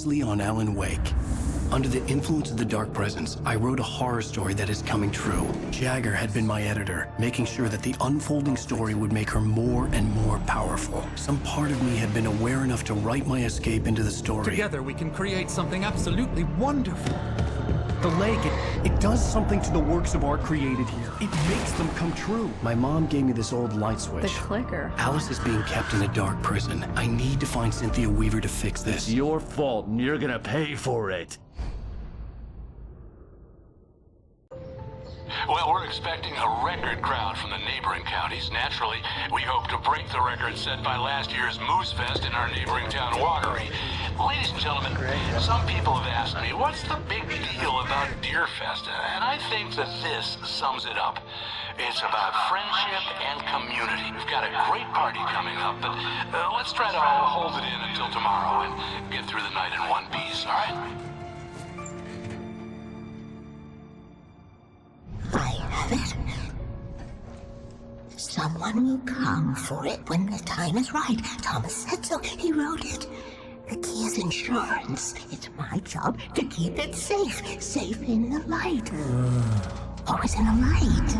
Previously on Alan Wake. Under the influence of the dark presence, I wrote a horror story that is coming true. Jagger had been my editor, making sure that the unfolding story would make her more and more powerful. Some part of me had been aware enough to write my escape into the story. Together we can create something absolutely wonderful. The lake, it does something to the works of art created here. It makes them come true. My mom gave me this old light switch. The clicker. Alice is being kept in a dark prison. I need to find Cynthia Weaver to fix this. It's your fault, and you're gonna pay for it. Well, we're expecting a record crowd from the neighboring counties. Naturally, we hope to break the record set by last year's Moose Fest in our neighboring town, Walkery. Ladies and gentlemen, some people have asked me, what's the big deal about Deer Fest? And I think that this sums it up. It's about friendship and community. We've got a great party coming up, but let's try to hold it in until tomorrow and get through the night in one piece, all right? I have it. Someone will come for it when the time is right. Thomas said so. He wrote it. The key is insurance. It's my job to keep it safe. Safe in the light. Always in the light.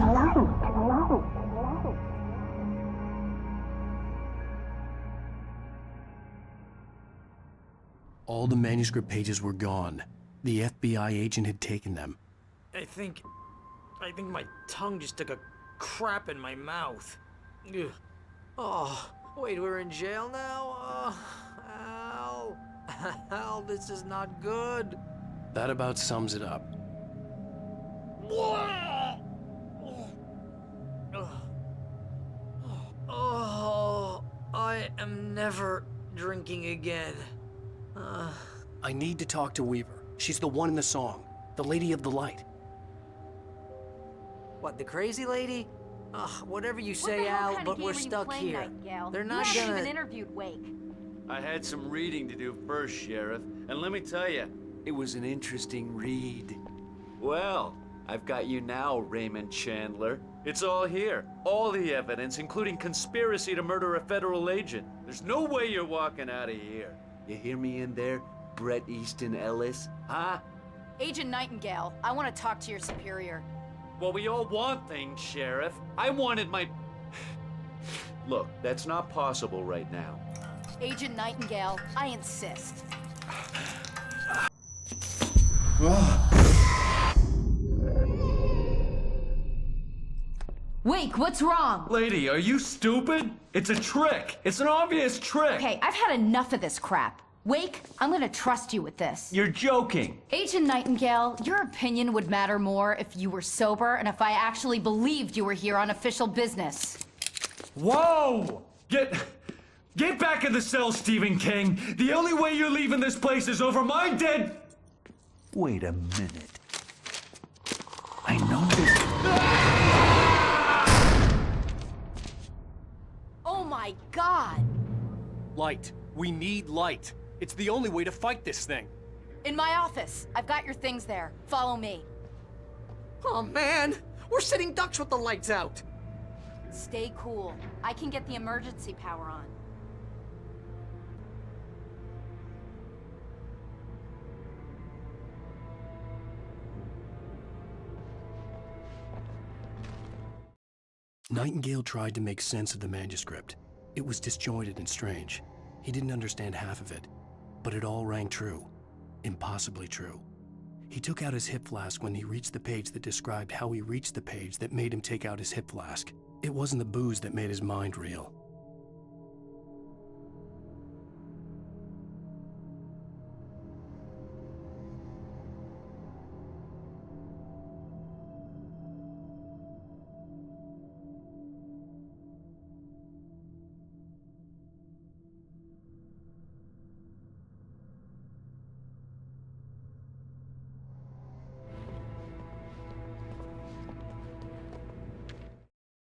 All the manuscript pages were gone. The FBI agent had taken them. I think my tongue just took a crap in my mouth. Ugh. Oh, wait, we're in jail now? Al. Al, this is not good. That about sums it up. Oh, I am never drinking again. I need to talk to Weaver. She's the one in the song. The Lady of the Light. What, the crazy lady? Whatever you say, Al, but we're stuck here. They're not you gonna... haven't even interviewed Wake. I had some reading to do first, Sheriff, and let me tell you, it was an interesting read. Well, I've got you now, Raymond Chandler. It's all here. All the evidence, including conspiracy to murder a federal agent. There's no way you're walking out of here. You hear me in there, Bret Easton Ellis? Huh? Agent Nightingale, I want to talk to your superior. Well, we all want things, Sheriff. I wanted my... Look, that's not possible right now. Agent Nightingale, I insist. Wake, what's wrong? Lady, are you stupid? It's a trick. It's an obvious trick. Okay, I've had enough of this crap. Wake, I'm gonna trust you with this. You're joking. Agent Nightingale, your opinion would matter more if you were sober and if I actually believed you were here on official business. Whoa! Get back in the cell, Stephen King. The only way you're leaving this place is over my dead... Wait a minute. I know this... Oh my God! Light. We need light. It's the only way to fight this thing. In my office. I've got your things there. Follow me. Oh, man! We're sitting ducks with the lights out! Stay cool. I can get the emergency power on. Nightingale tried to make sense of the manuscript. It was disjointed and strange. He didn't understand half of it, but it all rang true. Impossibly true. He took out his hip flask when he reached the page that described how he reached the page that made him take out his hip flask. It wasn't the booze that made his mind reel.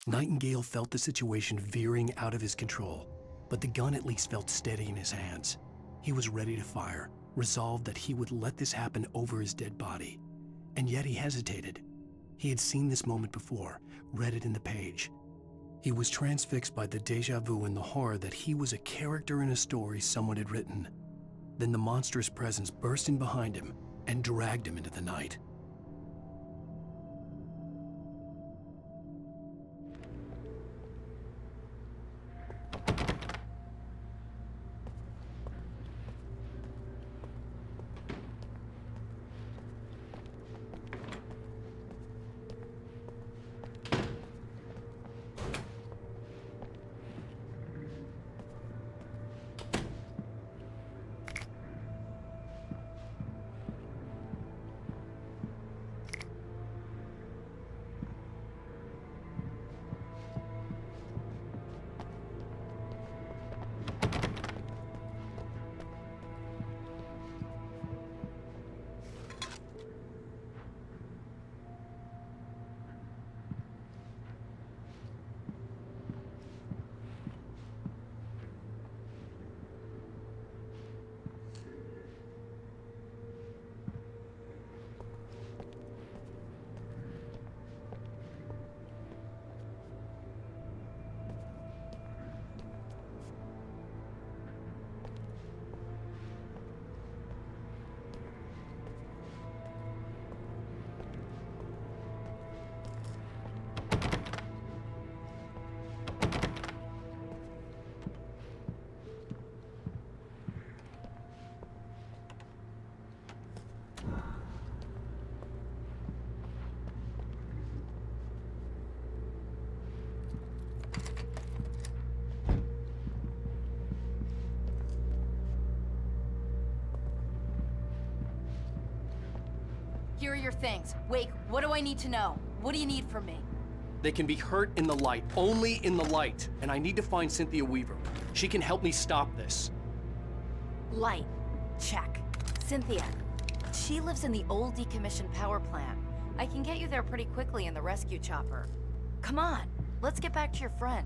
Nightingale felt the situation veering out of his control, but the gun at least felt steady in his hands. He was ready to fire, resolved that he would let this happen over his dead body. And yet he hesitated. He had seen this moment before, read it in the page. He was transfixed by the déjà vu and the horror that he was a character in a story someone had written. Then the monstrous presence burst in behind him and dragged him into the night. Here are your things. Wake, what do I need to know? What do you need from me? They can be hurt in the light, only in the light. And I need to find Cynthia Weaver. She can help me stop this. Light. Check. Cynthia. She lives in the old decommissioned power plant. I can get you there pretty quickly in the rescue chopper. Come on, let's get back to your friend.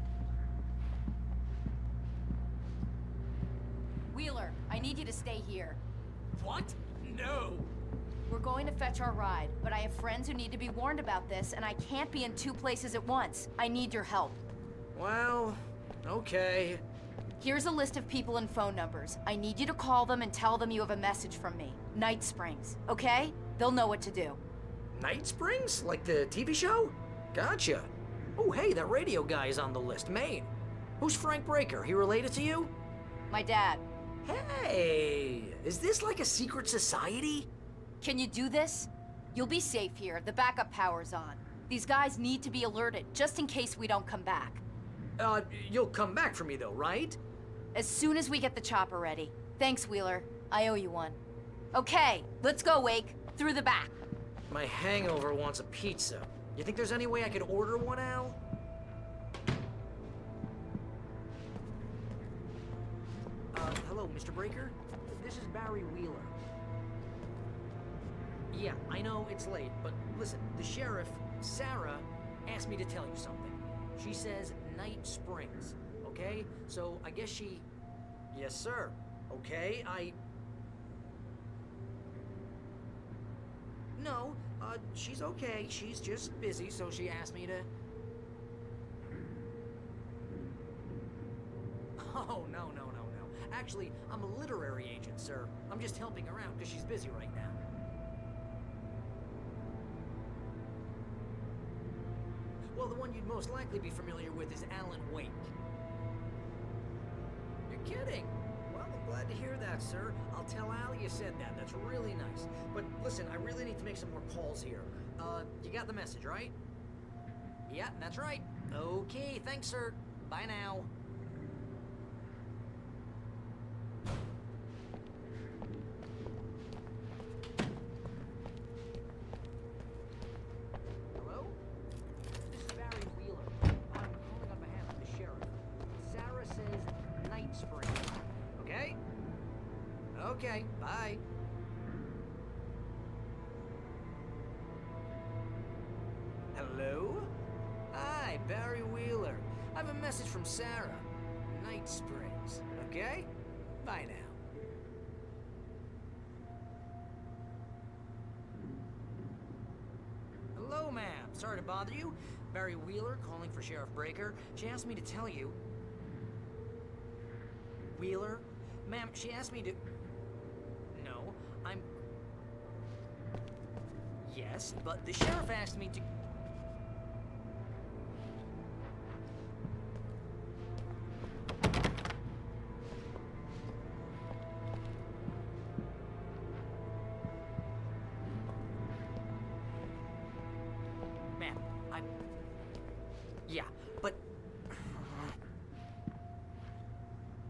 Wheeler, I need you to stay here. What? No! We're going to fetch our ride, but I have friends who need to be warned about this, and I can't be in 2 places at once. I need your help. Well, okay. Here's a list of people and phone numbers. I need you to call them and tell them you have a message from me. Night Springs, okay? They'll know what to do. Night Springs? Like the TV show? Gotcha. Oh, hey, that radio guy is on the list. Maine. Who's Frank Breaker? He related to you? My dad. Hey, is this like a secret society? Can you do this? You'll be safe here. The backup power's on. These guys need to be alerted, just in case we don't come back. You'll come back for me though, right? As soon as we get the chopper ready. Thanks, Wheeler. I owe you one. Okay, let's go, Wake. Through the back. My hangover wants a pizza. You think there's any way I could order one, Al? Hello, Mr. Breaker? This is Barry Wheeler. Yeah, I know it's late, but listen, the sheriff, Sarah, asked me to tell you something. She says Night Springs, okay? So I guess she... Yes, sir. Okay, No, she's okay. She's just busy, so she asked me to... Oh, no. Actually, I'm a literary agent, sir. I'm just helping her out because she's busy right now. Well, the one you'd most likely be familiar with is Alan Wake. You're kidding? Well, I'm glad to hear that, sir. I'll tell Al you said that. That's really nice. But listen, I really need to make some more calls here. You got the message, right? Yeah, that's right. Okay, thanks, sir. Bye now. Hello? This is Barry Wheeler. I'm calling on behalf of the sheriff. Sarah says Night Springs. Okay? Okay, bye. Hello? Hi, Barry Wheeler. I have a message from Sarah. Night Springs. Okay? Bye now. Hello, ma'am. Sorry to bother you. Barry Wheeler calling for Sheriff Breaker. She asked me to tell you... Wheeler? Ma'am, she asked me to... Yes, but the sheriff asked me to... Ma'am, yeah, but...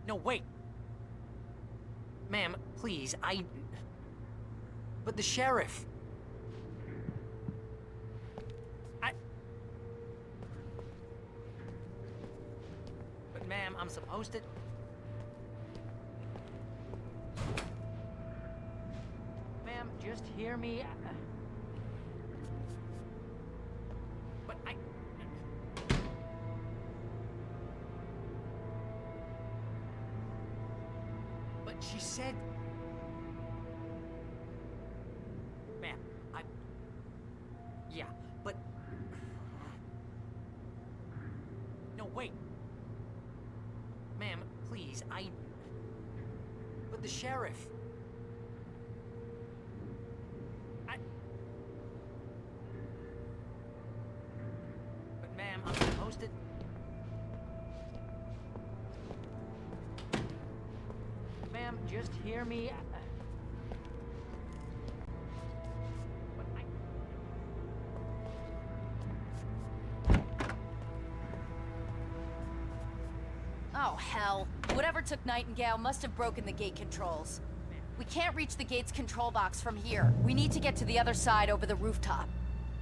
No, wait. Ma'am, please, But the sheriff... But ma'am, I'm supposed to... Ma'am, just hear me. But But she said... Ma'am, yeah, but... No, wait. Ma'am, please, But the sheriff... But ma'am, I'm supposed to... Ma'am, just hear me. But Oh, hell. Whatever took Nightingale must have broken the gate controls. We can't reach the gate's control box from here. We need to get to the other side over the rooftop.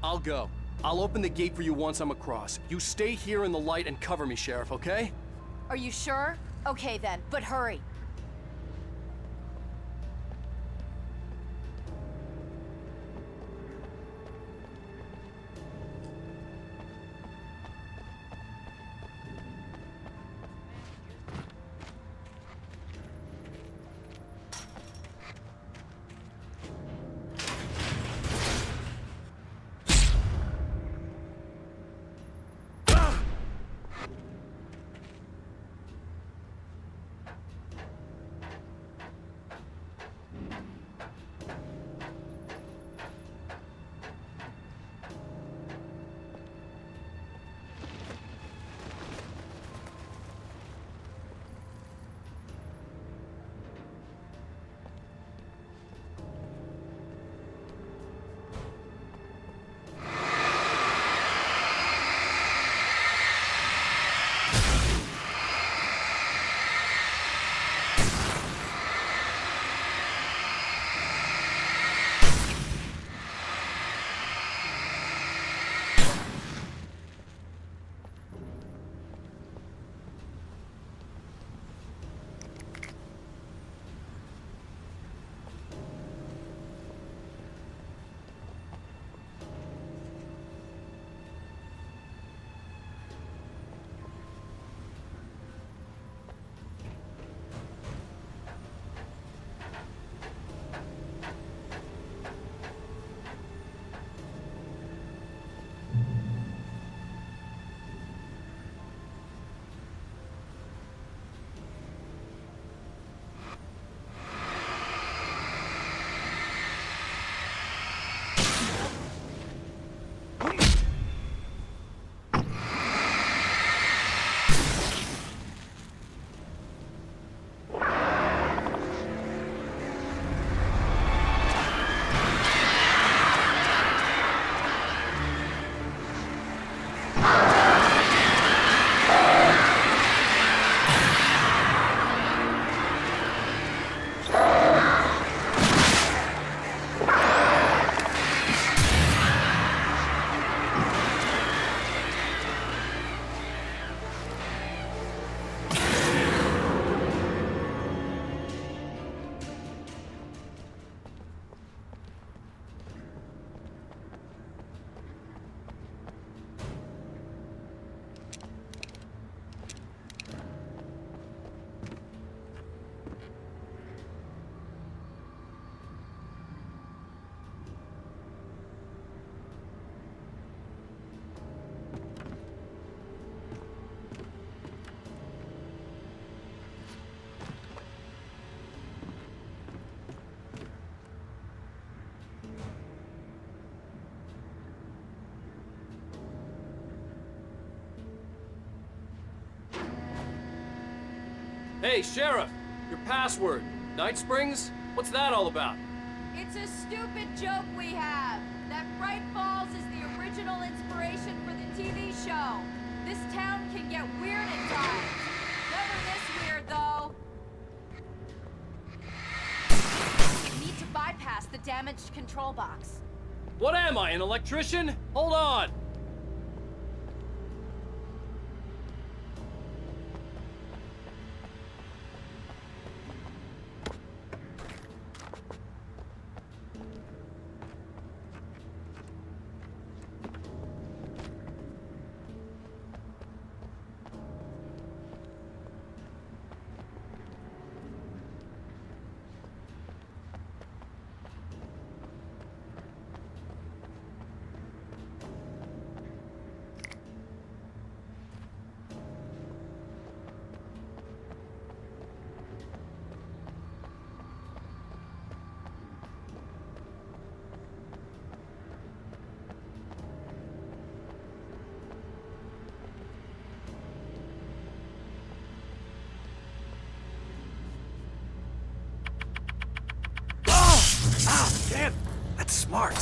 I'll go. I'll open the gate for you once I'm across. You stay here in the light and cover me, Sheriff, okay? Are you sure? Okay then, but hurry. Hey, Sheriff! Your password. Night Springs? What's that all about? It's a stupid joke we have. That Bright Falls is the original inspiration for the TV show. This town can get weird at times. Never this weird, though. We need to bypass the damaged control box. What am I, an electrician? Hold on! Damn, that's smart.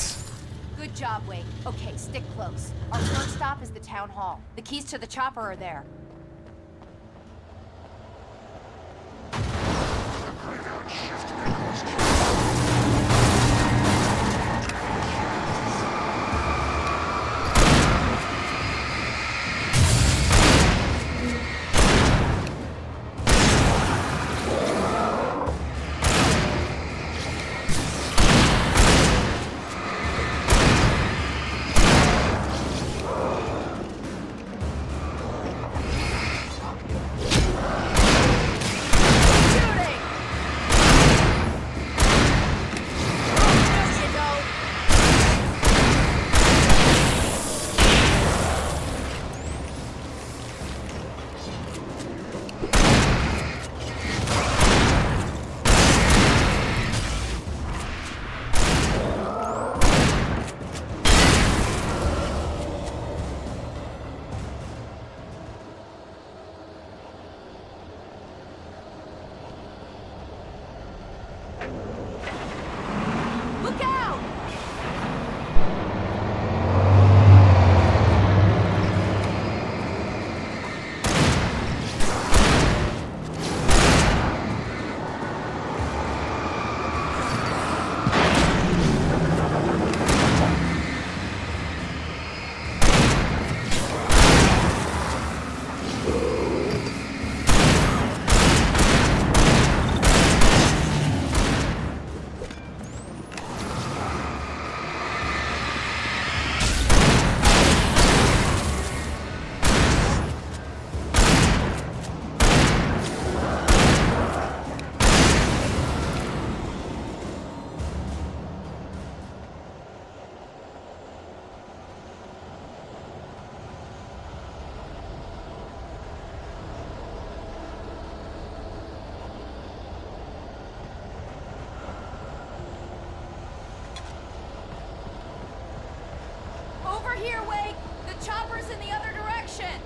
Good job, Wake. Okay, stick close. Our first stop is the town hall. The keys to the chopper are there. Look out! Over here, Wake! The chopper's in the other direction!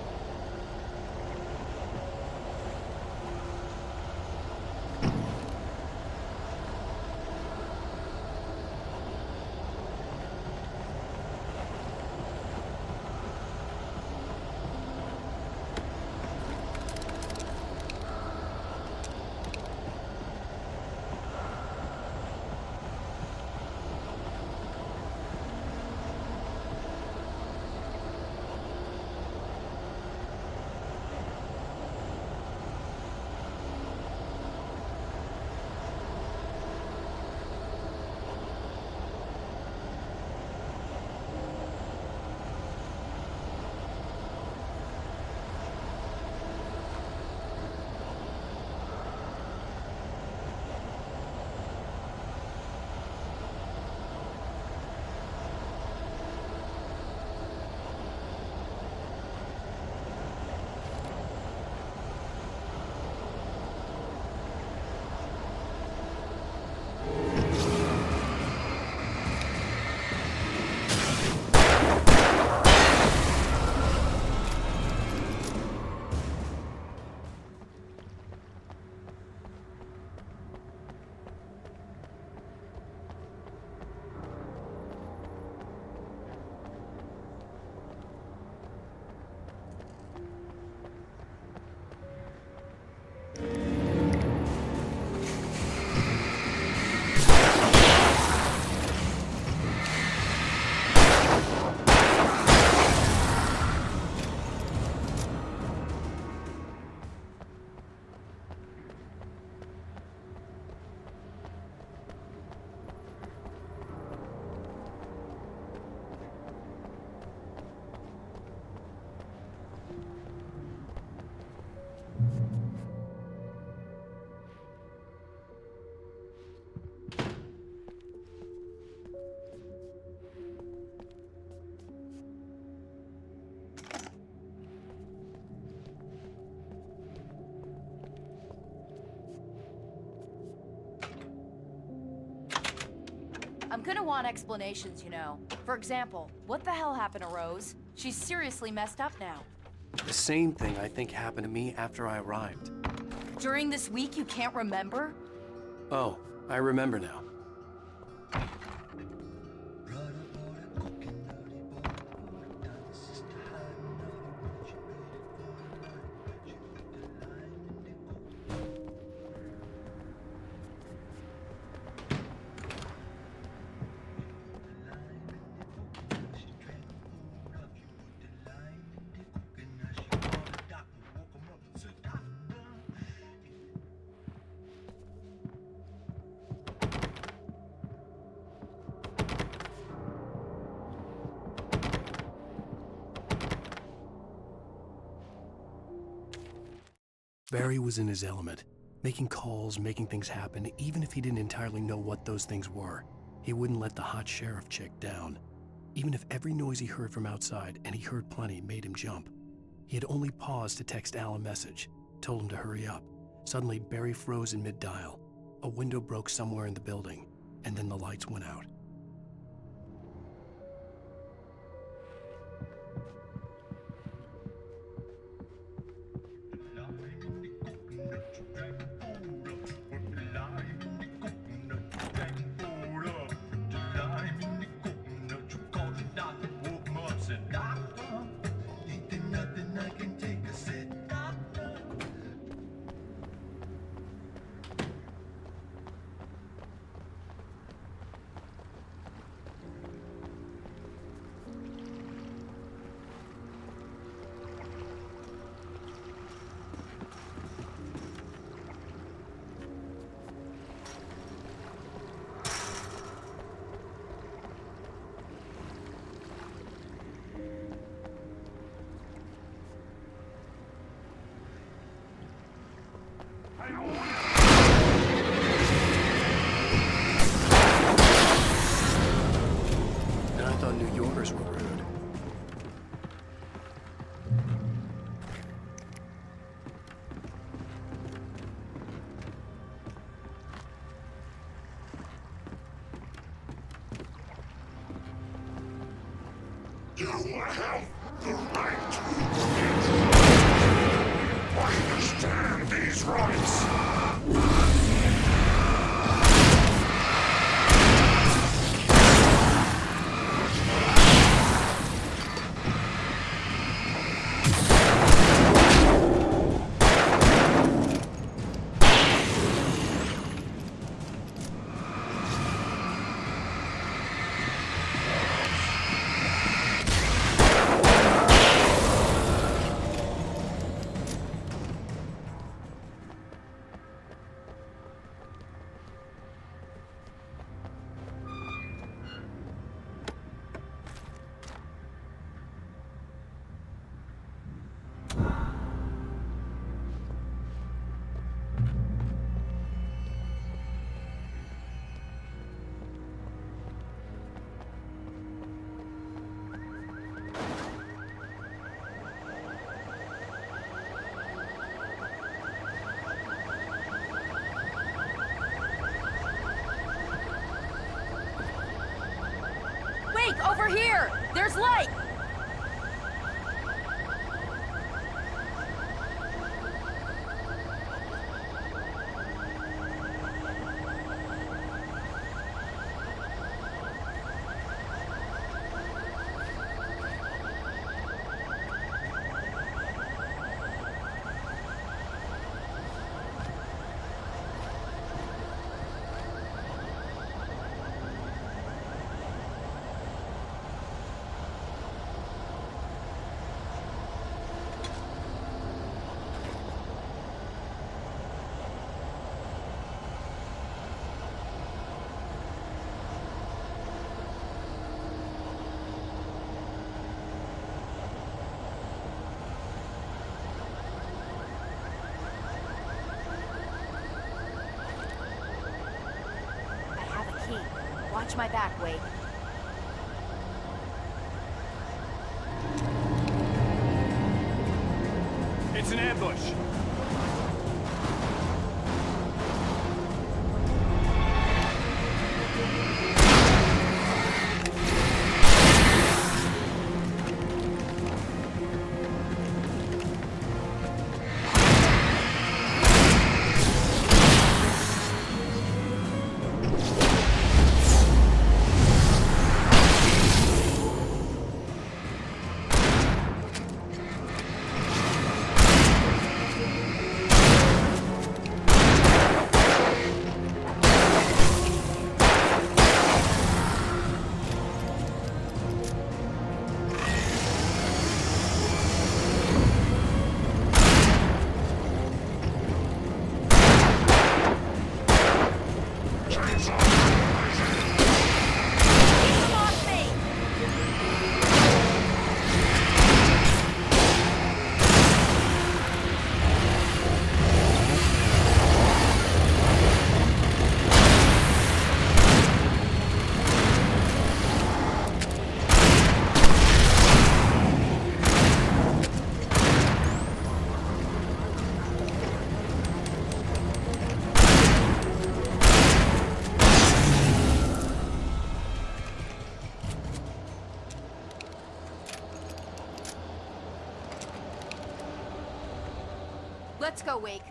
I'm gonna want explanations, you know. For example, what the hell happened to Rose? She's seriously messed up now. The same thing I think happened to me after I arrived. During this week, you can't remember? Oh, I remember now. Barry was in his element, making calls, making things happen, even if he didn't entirely know what those things were. He wouldn't let the hot sheriff chick down. Even if every noise he heard from outside, and he heard plenty, made him jump. He had only paused to text Al a message, told him to hurry up. Suddenly, Barry froze in mid-dial. A window broke somewhere in the building, and then the lights went out. And I thought New Yorkers were rude. You have the right to understand these rights. Wake, over here! There's light! Watch my back, Wade. It's an ambush. Let's go, Wake.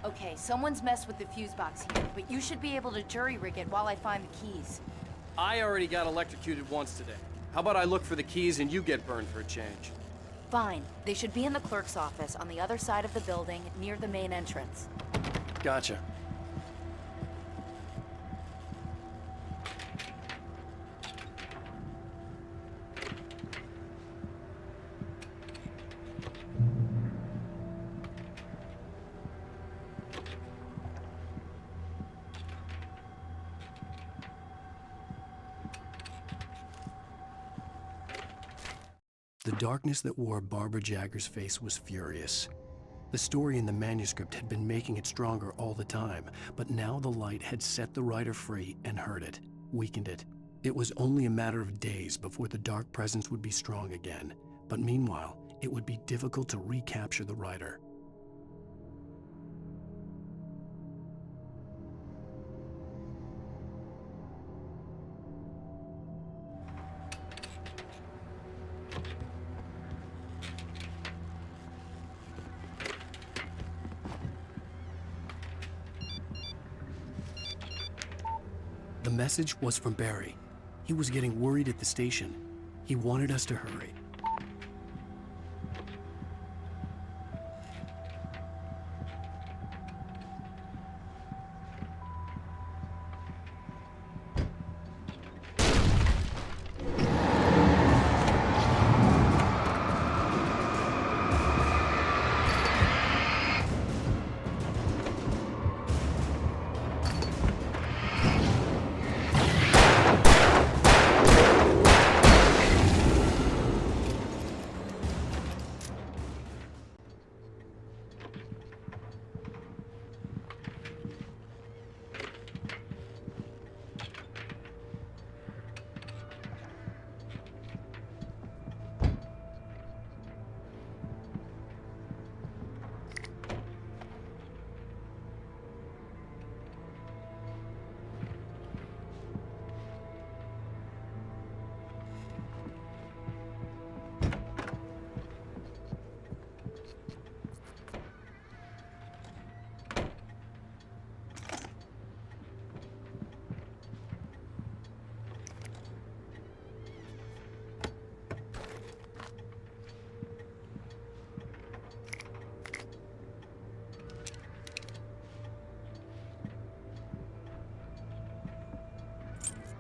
Okay, someone's messed with the fuse box here, but you should be able to jury-rig it while I find the keys. I already got electrocuted once today. How about I look for the keys and you get burned for a change? Fine. They should be in the clerk's office on the other side of the building, near the main entrance. Gotcha. The darkness that wore Barbara Jagger's face was furious. The story in the manuscript had been making it stronger all the time, but now the light had set the writer free and hurt it, weakened it. It was only a matter of days before the dark presence would be strong again, but meanwhile, it would be difficult to recapture the writer. The message was from Barry. He was getting worried at the station. He wanted us to hurry.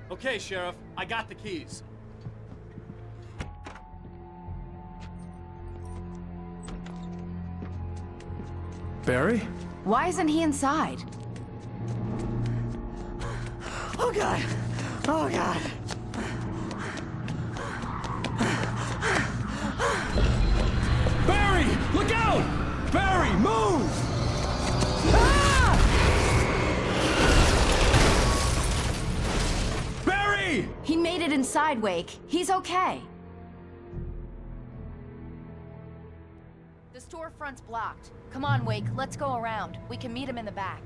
Okay, Sheriff, I got the keys. Barry? Why isn't he inside? Oh god! Oh god! Barry! Look out! Barry, move! Barry! He made it inside, Wake. He's okay. The storefront's blocked. Come on, Wake. Let's go around. We can meet him in the back.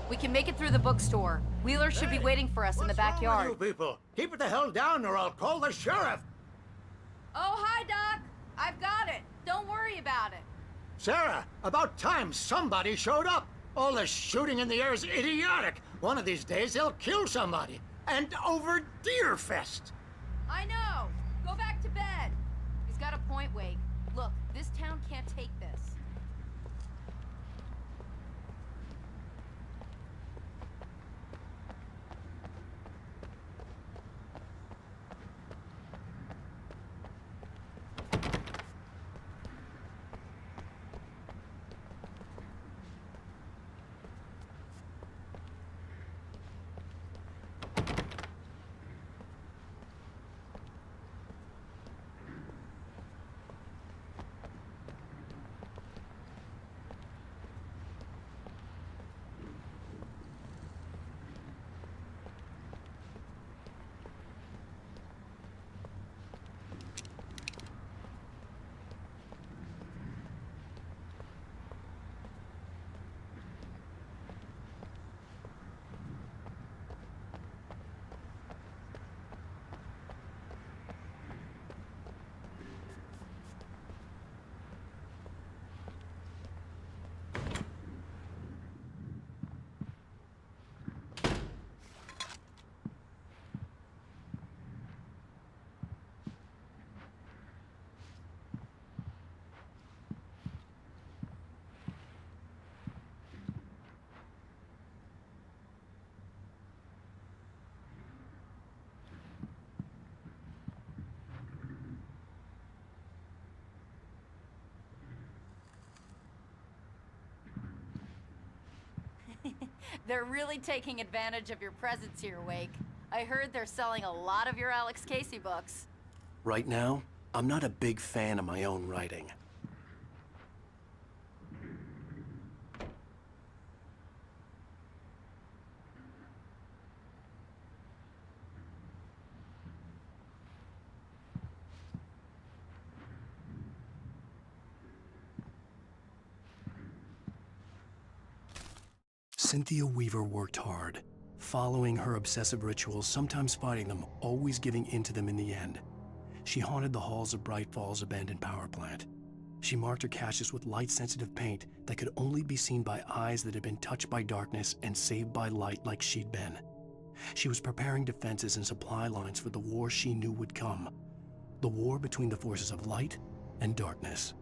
We can make it through the bookstore. Wheeler should be waiting for us in the backyard. What's wrong with you people? Keep it the hell down or I'll call the sheriff! Oh, hi, Doc. I've got it. Don't worry about it. Sarah, about time somebody showed up. All this shooting in the air is idiotic. One of these days they'll kill somebody. And over Deerfest. I know. Go back to bed. He's got a point, Wake. Look, this town can't take this. They're really taking advantage of your presence here, Wake. I heard they're selling a lot of your Alex Casey books. Right now, I'm not a big fan of my own writing. Cynthia Weaver worked hard, following her obsessive rituals, sometimes fighting them, always giving in to them in the end. She haunted the halls of Bright Falls' abandoned power plant. She marked her caches with light-sensitive paint that could only be seen by eyes that had been touched by darkness and saved by light like she'd been. She was preparing defenses and supply lines for the war she knew would come. The war between the forces of light and darkness.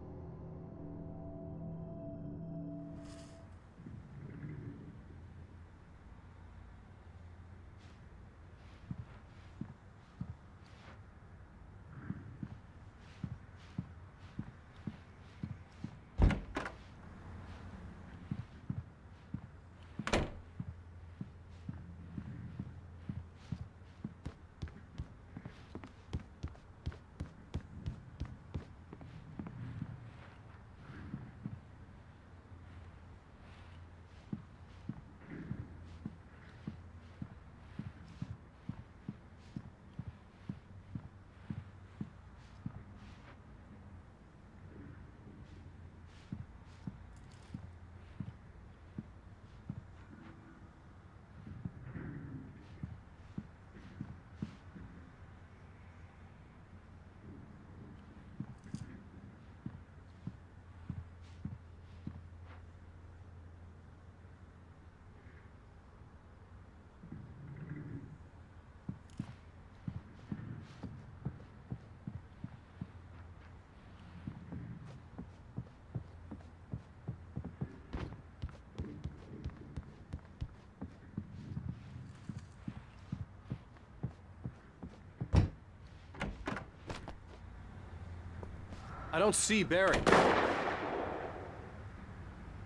I don't see Barry.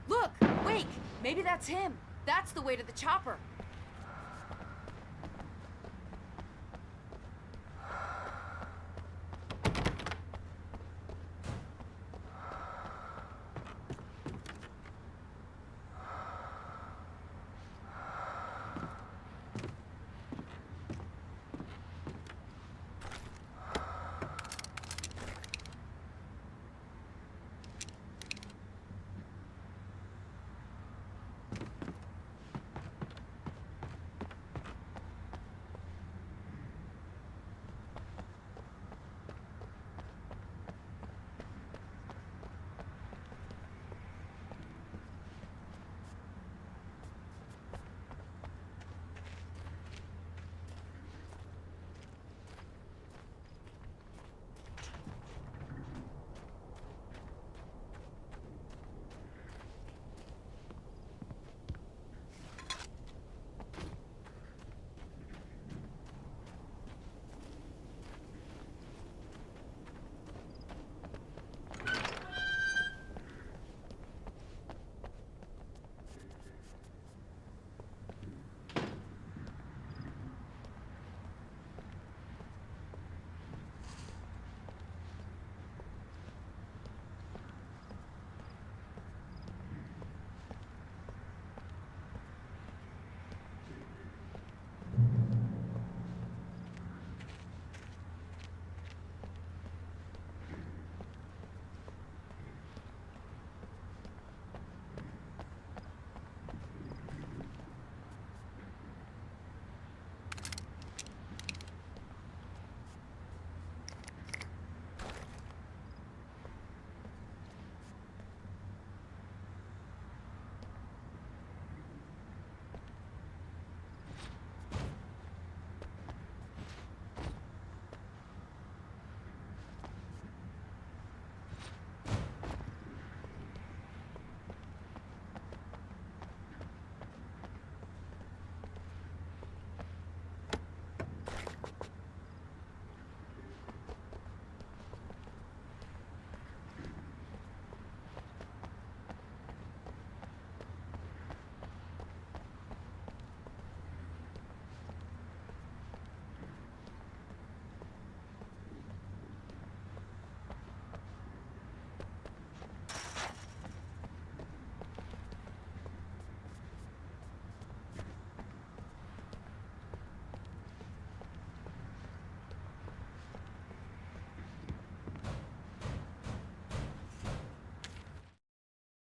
Look! Wake! Maybe that's him. That's the way to the chopper.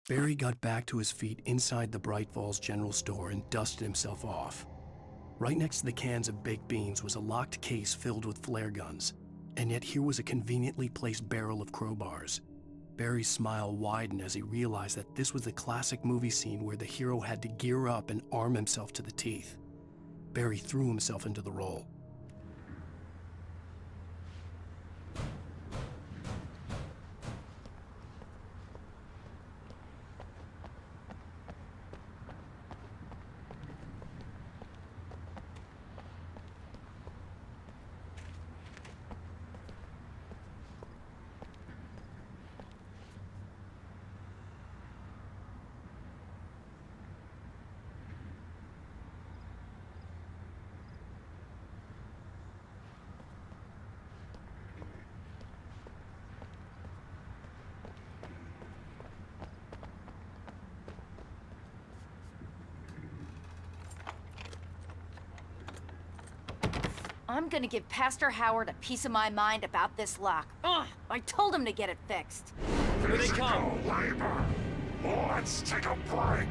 Barry got back to his feet inside the Bright Falls General Store and dusted himself off. Right next to the cans of baked beans was a locked case filled with flare guns, and yet here was a conveniently placed barrel of crowbars. Barry's smile widened as he realized that this was the classic movie scene where the hero had to gear up and arm himself to the teeth. Barry threw himself into the role. I'm gonna give Pastor Howard a piece of my mind about this lock. Ugh, I told him to get it fixed. Here they come. Labor. Let's take a break.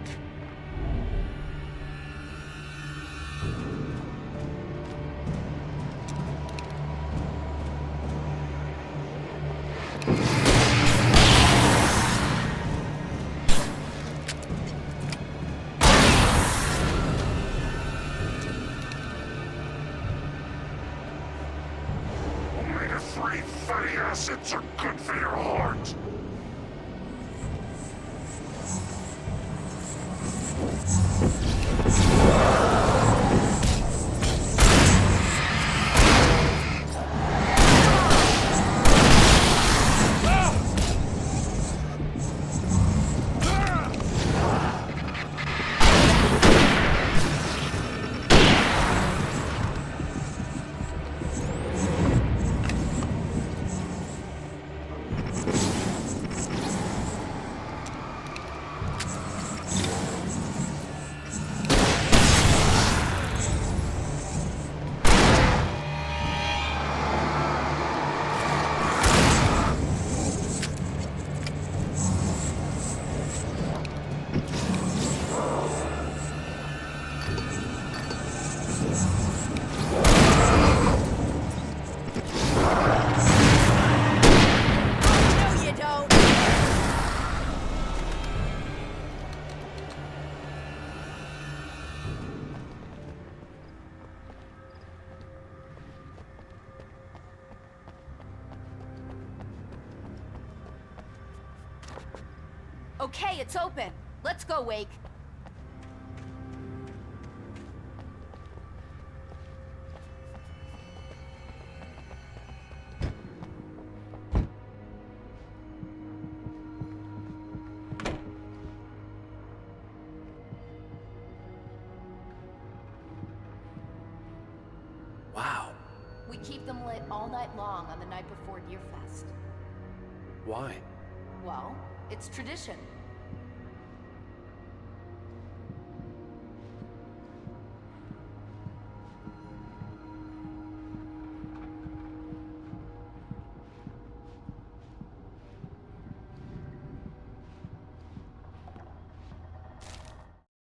Omega-3 fatty acids are good for your heart. Okay, it's open. Let's go, Wake. Wow. We keep them lit all night long on the night before Deerfest. Why? Well, it's tradition.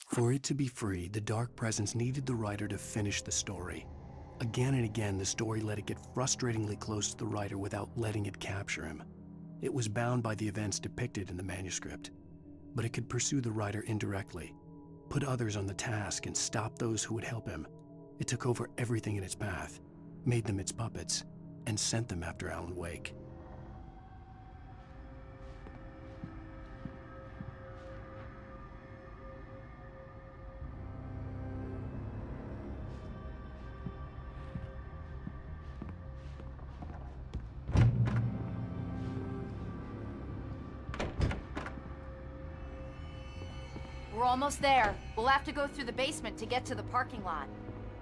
For it to be free, the Dark Presence needed the writer to finish the story. Again and again, the story let it get frustratingly close to the writer without letting it capture him. It was bound by the events depicted in the manuscript, but it could pursue the writer indirectly, put others on the task, and stop those who would help him. It took over everything in its path, made them its puppets, and sent them after Alan Wake. We're almost there. We'll have to go through the basement to get to the parking lot.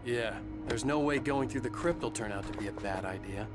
Yeah, there's no way going through the crypt will turn out to be a bad idea.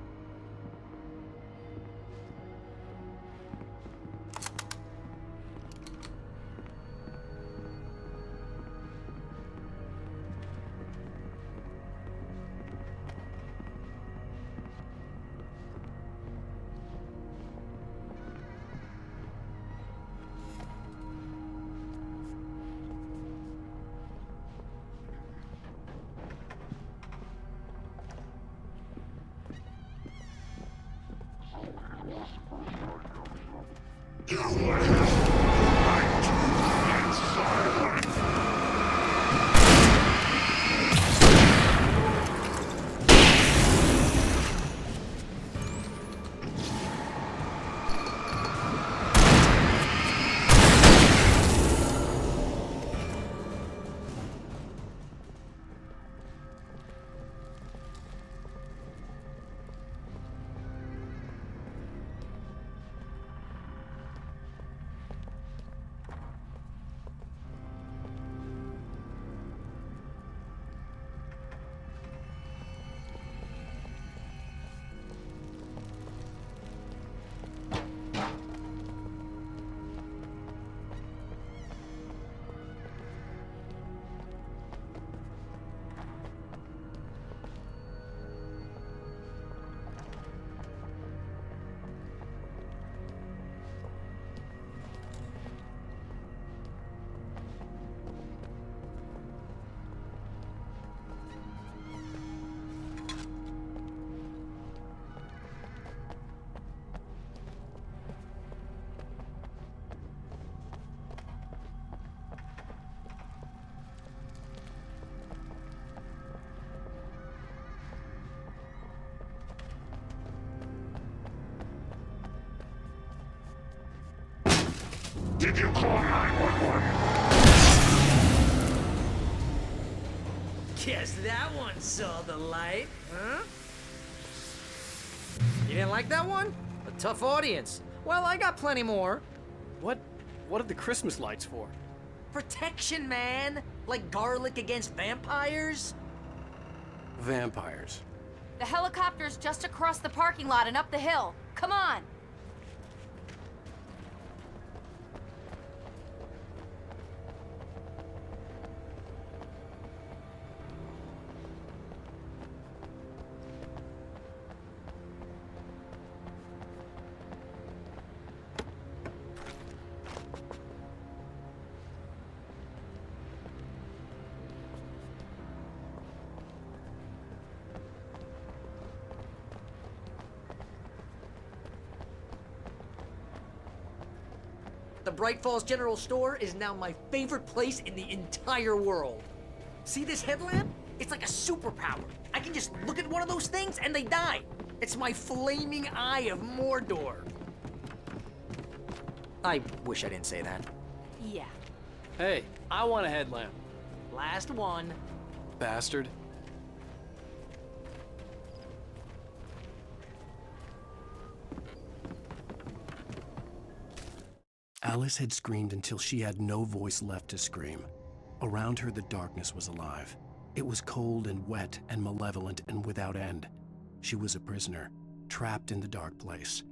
Did you call 911? Guess that one saw the light, huh? You didn't like that one? A tough audience. Well, I got plenty more. What are the Christmas lights for? Protection, man. Like garlic against vampires. Vampires. The helicopter's just across the parking lot and up the hill. Come on! The Bright Falls General Store is now my favorite place in the entire world. See this headlamp? It's like a superpower. I can just look at one of those things and they die. It's my flaming eye of Mordor. I wish I didn't say that. Yeah. Hey, I want a headlamp. Last one. Bastard. Alice had screamed until she had no voice left to scream. Around her, the darkness was alive. It was cold and wet and malevolent and without end. She was a prisoner, trapped in the dark place.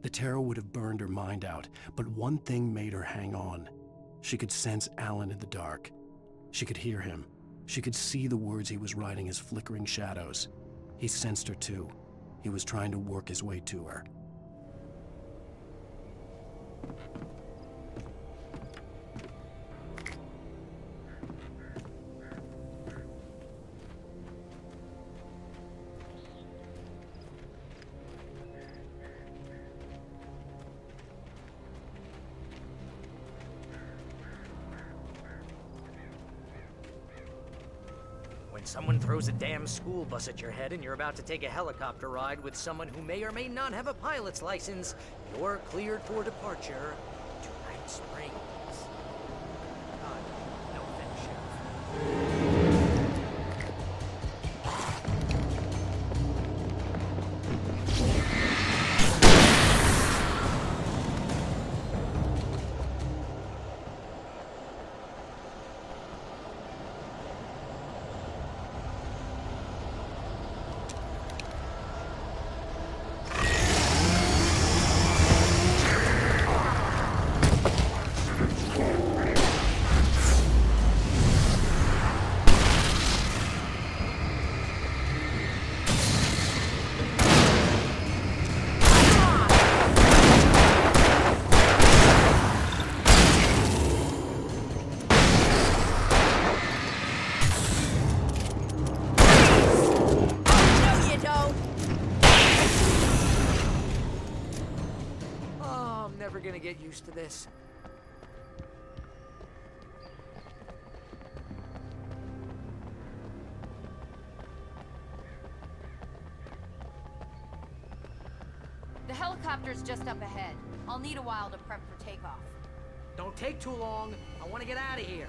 The terror would have burned her mind out, but one thing made her hang on. She could sense Alan in the dark. She could hear him. She could see the words he was writing as flickering shadows. He sensed her too. He was trying to work his way to her. When someone throws a damn school bus at your head and you're about to take a helicopter ride with someone who may or may not have a pilot's license, you're cleared for departure to Night Springs. No offense, Sheriff. ever gonna get used to this? The helicopter's just up ahead. I'll need a while to prep for takeoff. Don't take too long. I want to get out of here.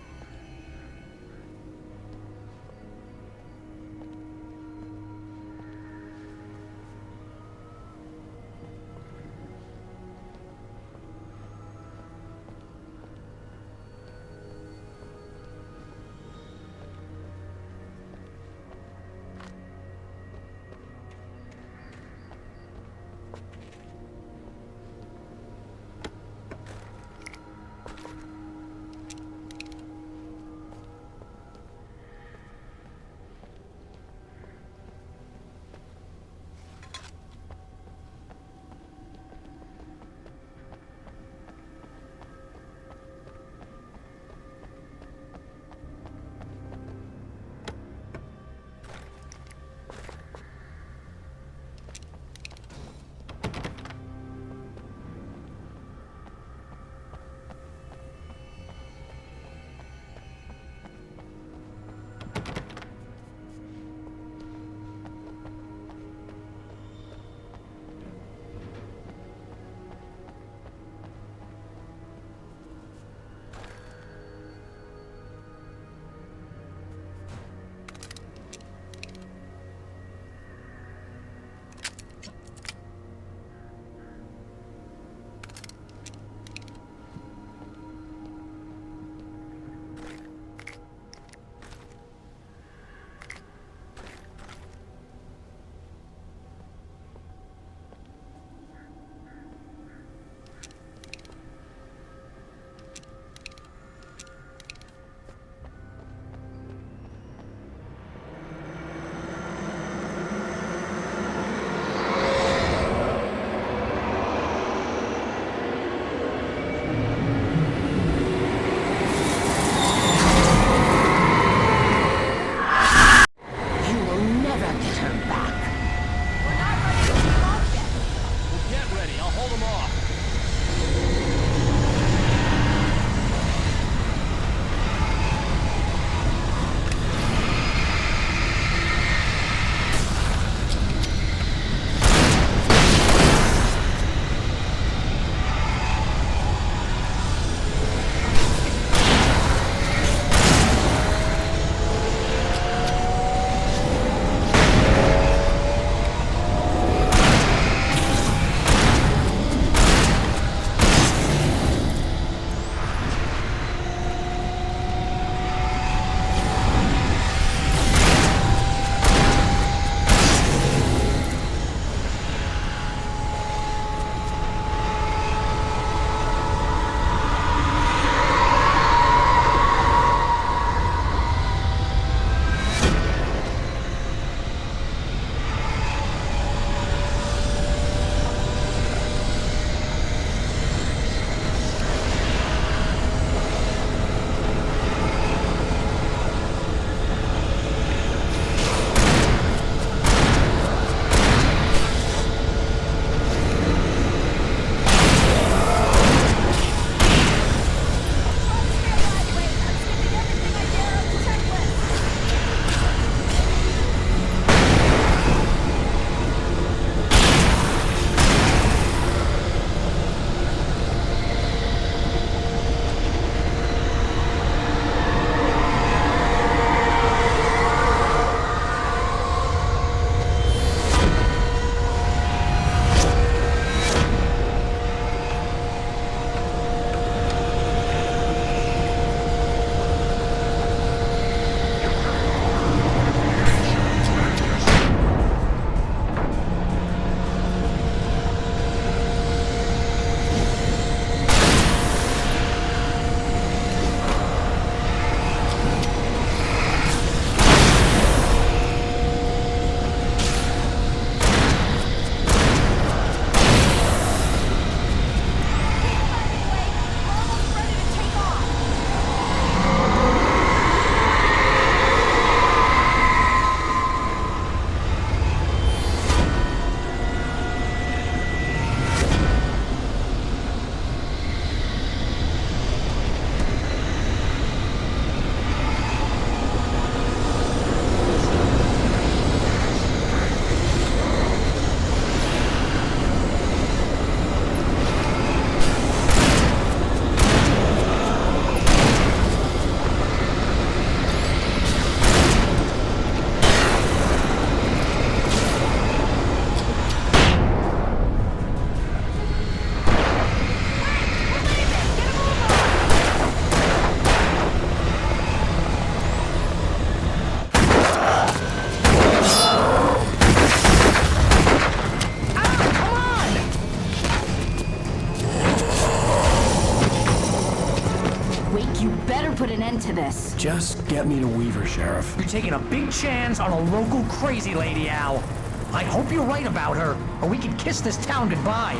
put an end to this. Just get me to Weaver, Sheriff. You're taking a big chance on a local crazy lady, Al. I hope you're right about her, or we can kiss this town goodbye.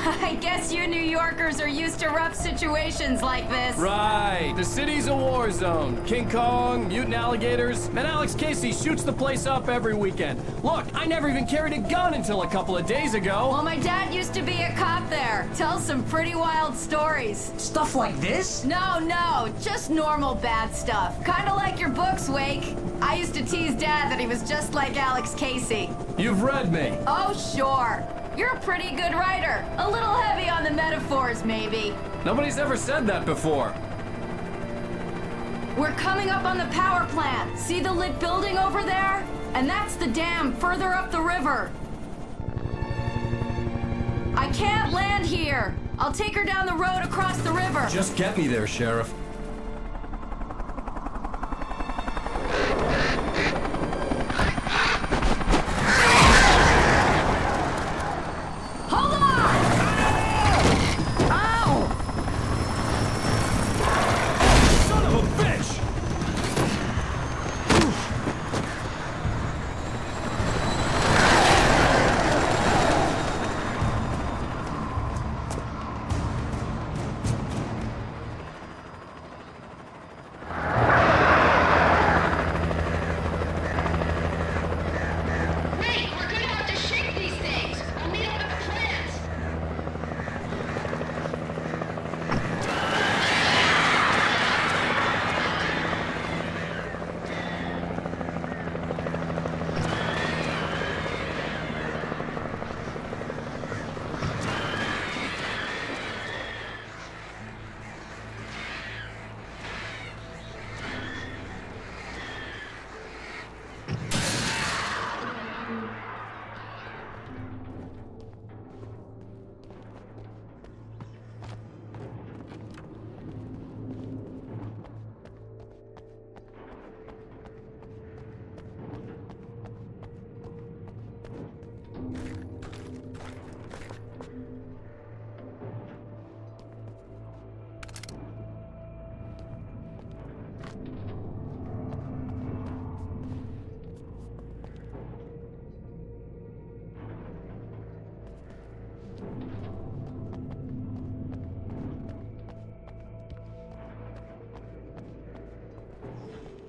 I guess you New Yorkers are used to rough situations like this. Right. The city's a war zone. King Kong, mutant alligators, and Alex Casey shoots the place up every weekend. Look, I never even carried a gun until a couple of days ago. Well, my dad used to be a cop there. Tells some pretty wild stories. Stuff like this? No, just normal bad stuff. Kinda like your books, Wake. I used to tease Dad that he was just like Alex Casey. You've read me. Oh, sure. You're a pretty good writer. A little heavy on the metaphors, maybe. Nobody's ever said that before. We're coming up on the power plant. See the lit building over there? And that's the dam further up the river. I can't land here. I'll take her down the road across the river. Just get me there, Sheriff.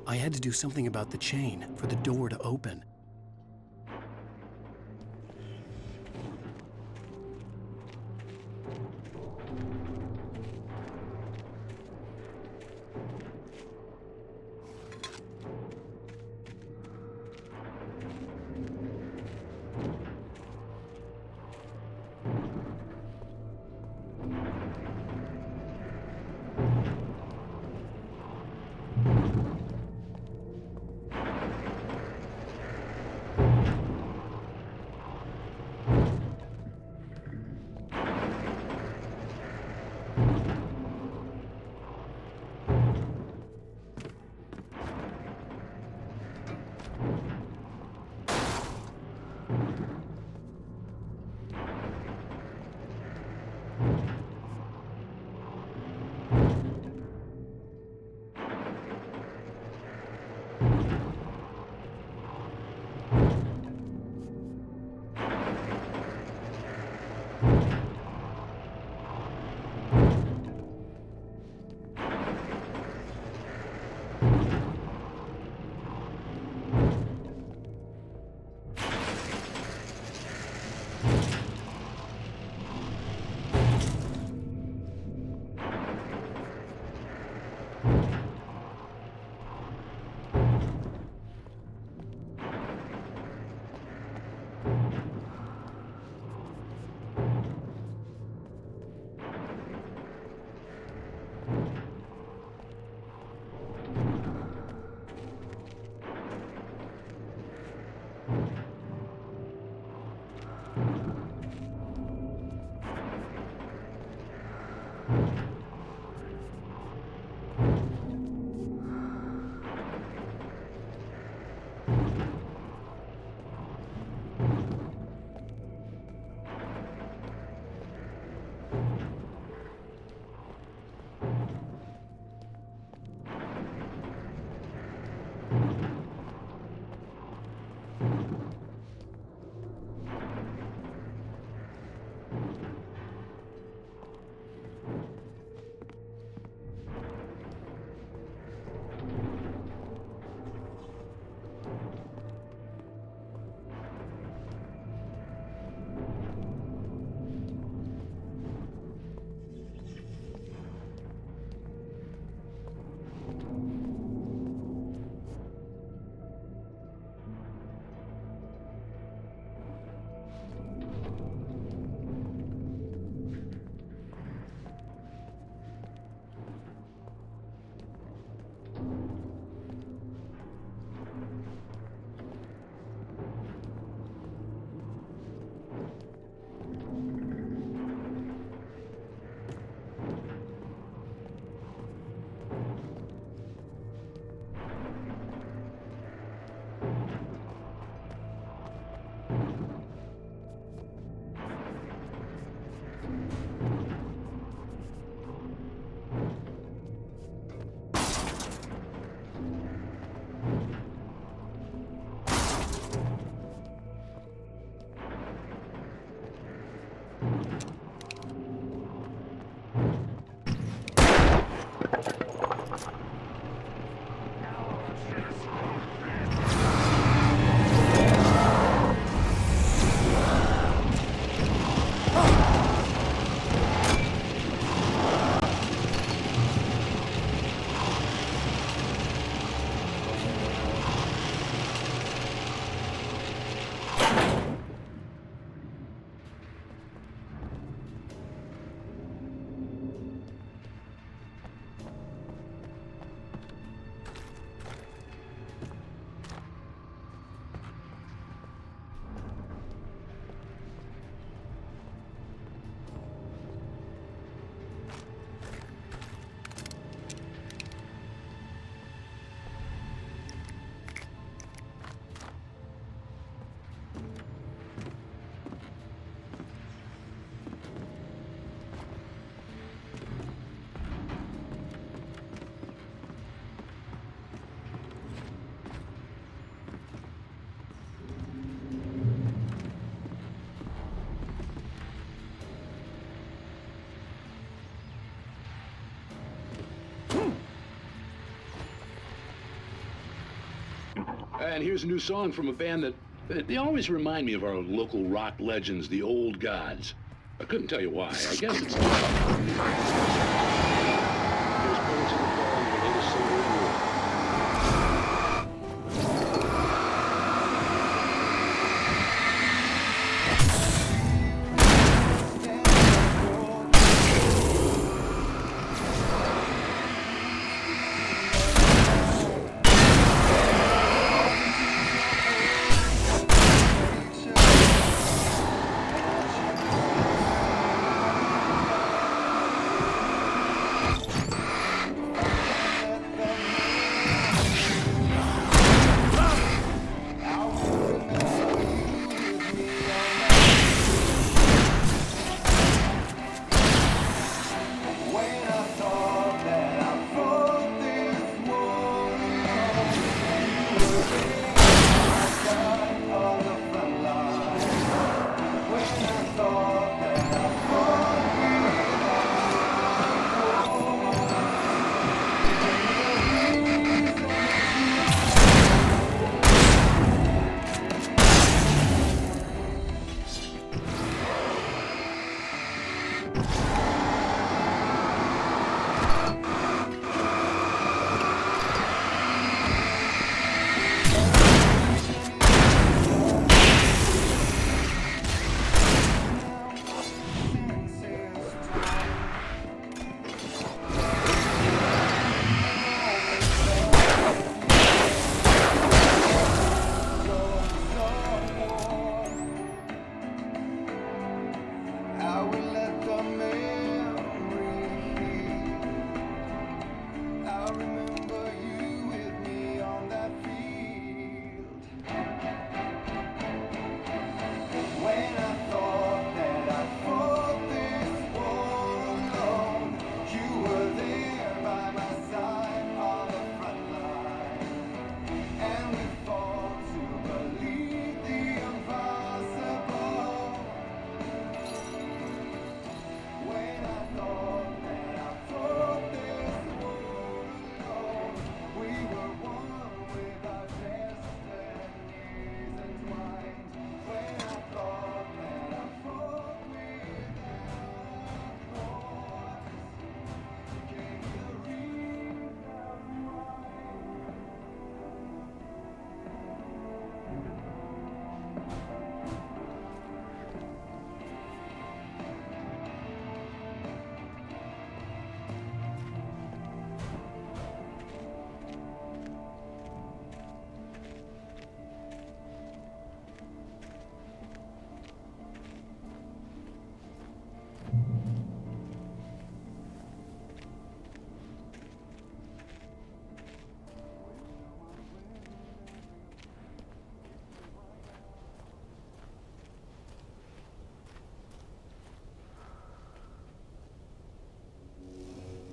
I had to do something about the chain for the door to open. And here's a new song from a band that they always remind me of our local rock legends, the Old Gods. I couldn't tell you why. I guess it's... Here's Poets of the Fall, the latest single in War.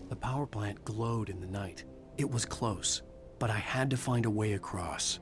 The power plant glowed in the night. It was close, but I had to find a way across.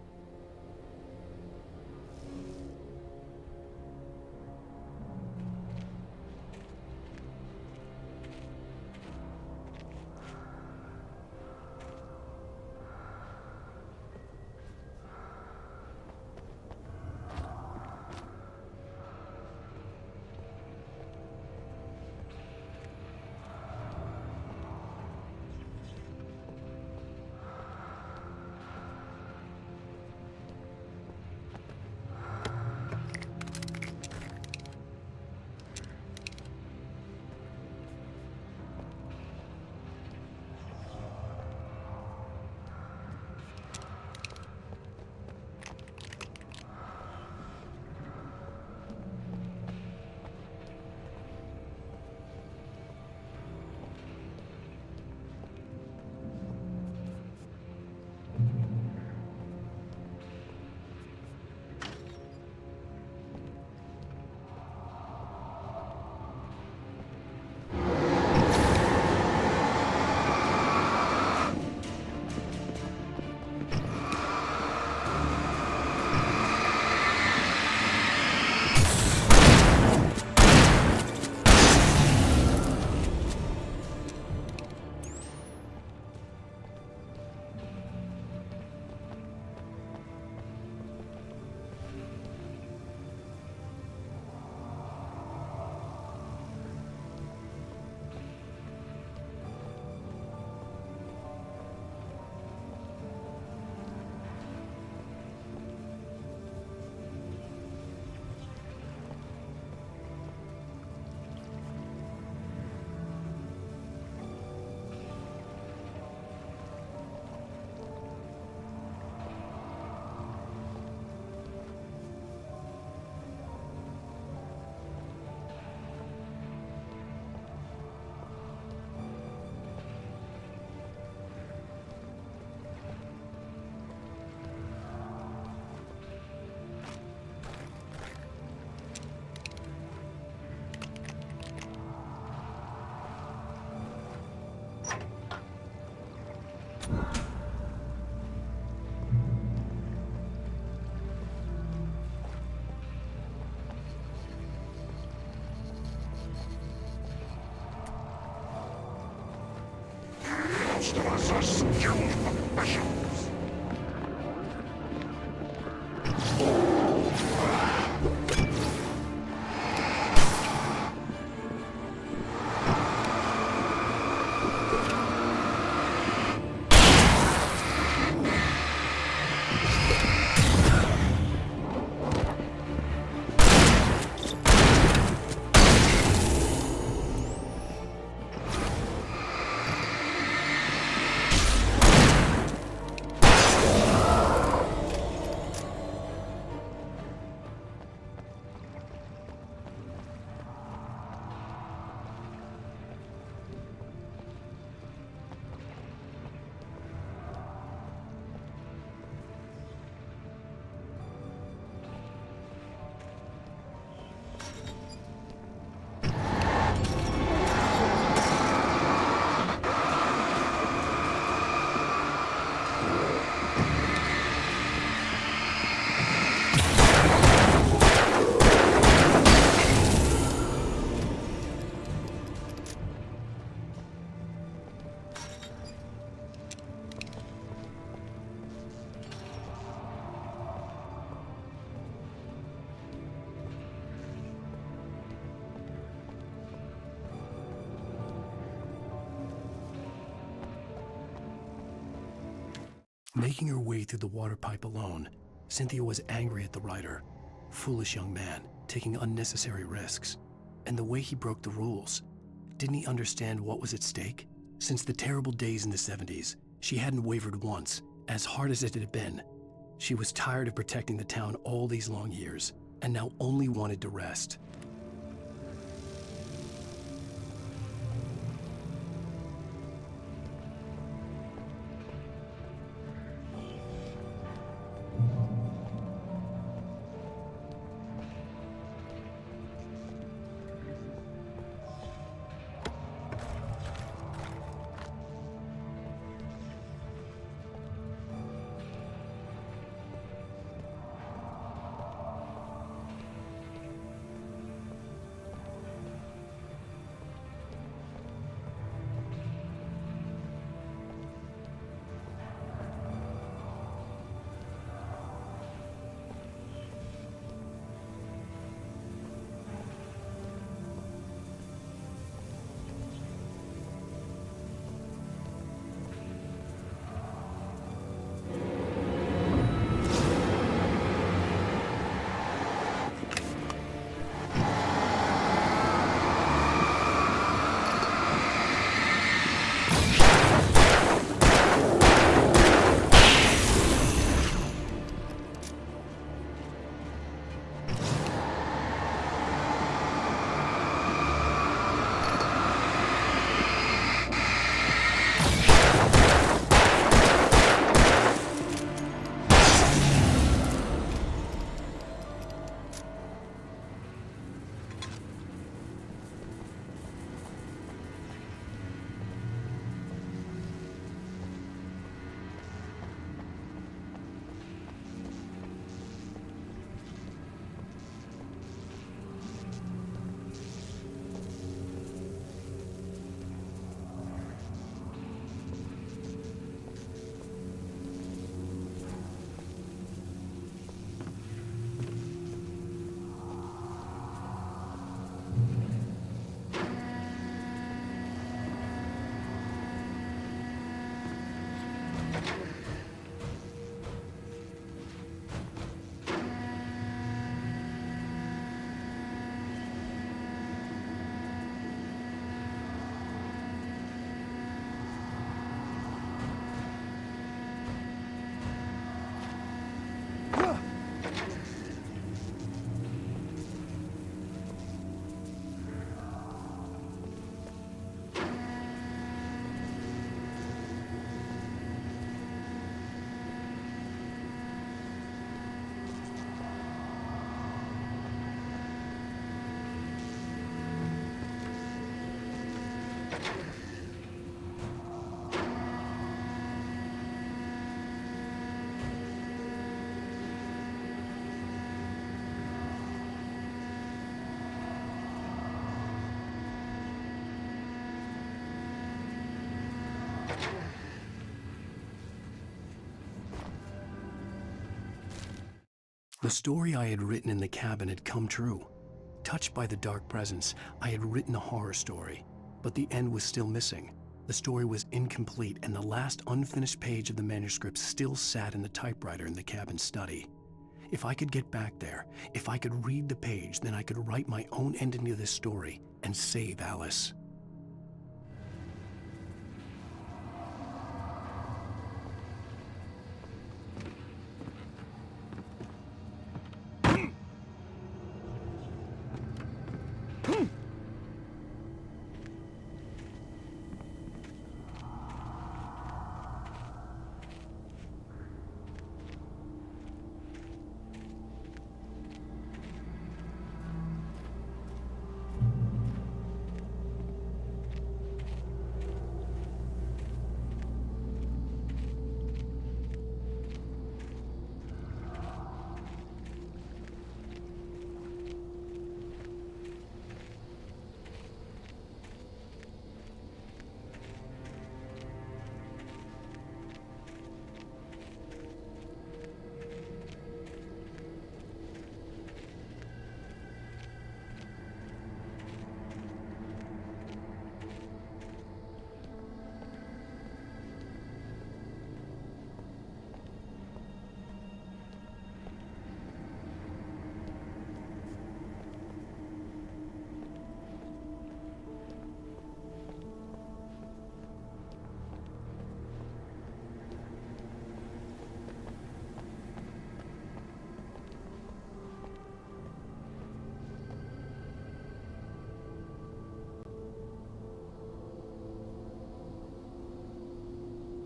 These are skilled professionals. Making her way through the water pipe alone, Cynthia was angry at the writer. Foolish young man, taking unnecessary risks. And the way he broke the rules. Didn't he understand what was at stake? Since the terrible days in the 70s, she hadn't wavered once, as hard as it had been. She was tired of protecting the town all these long years, and now only wanted to rest. The story I had written in the cabin had come true. Touched by the dark presence, I had written a horror story, but the end was still missing. The story was incomplete, and the last unfinished page of the manuscript still sat in the typewriter in the cabin study. If I could get back there, if I could read the page, then I could write my own ending to this story and save Alice.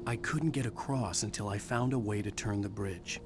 I couldn't get across until I found a way to turn the bridge.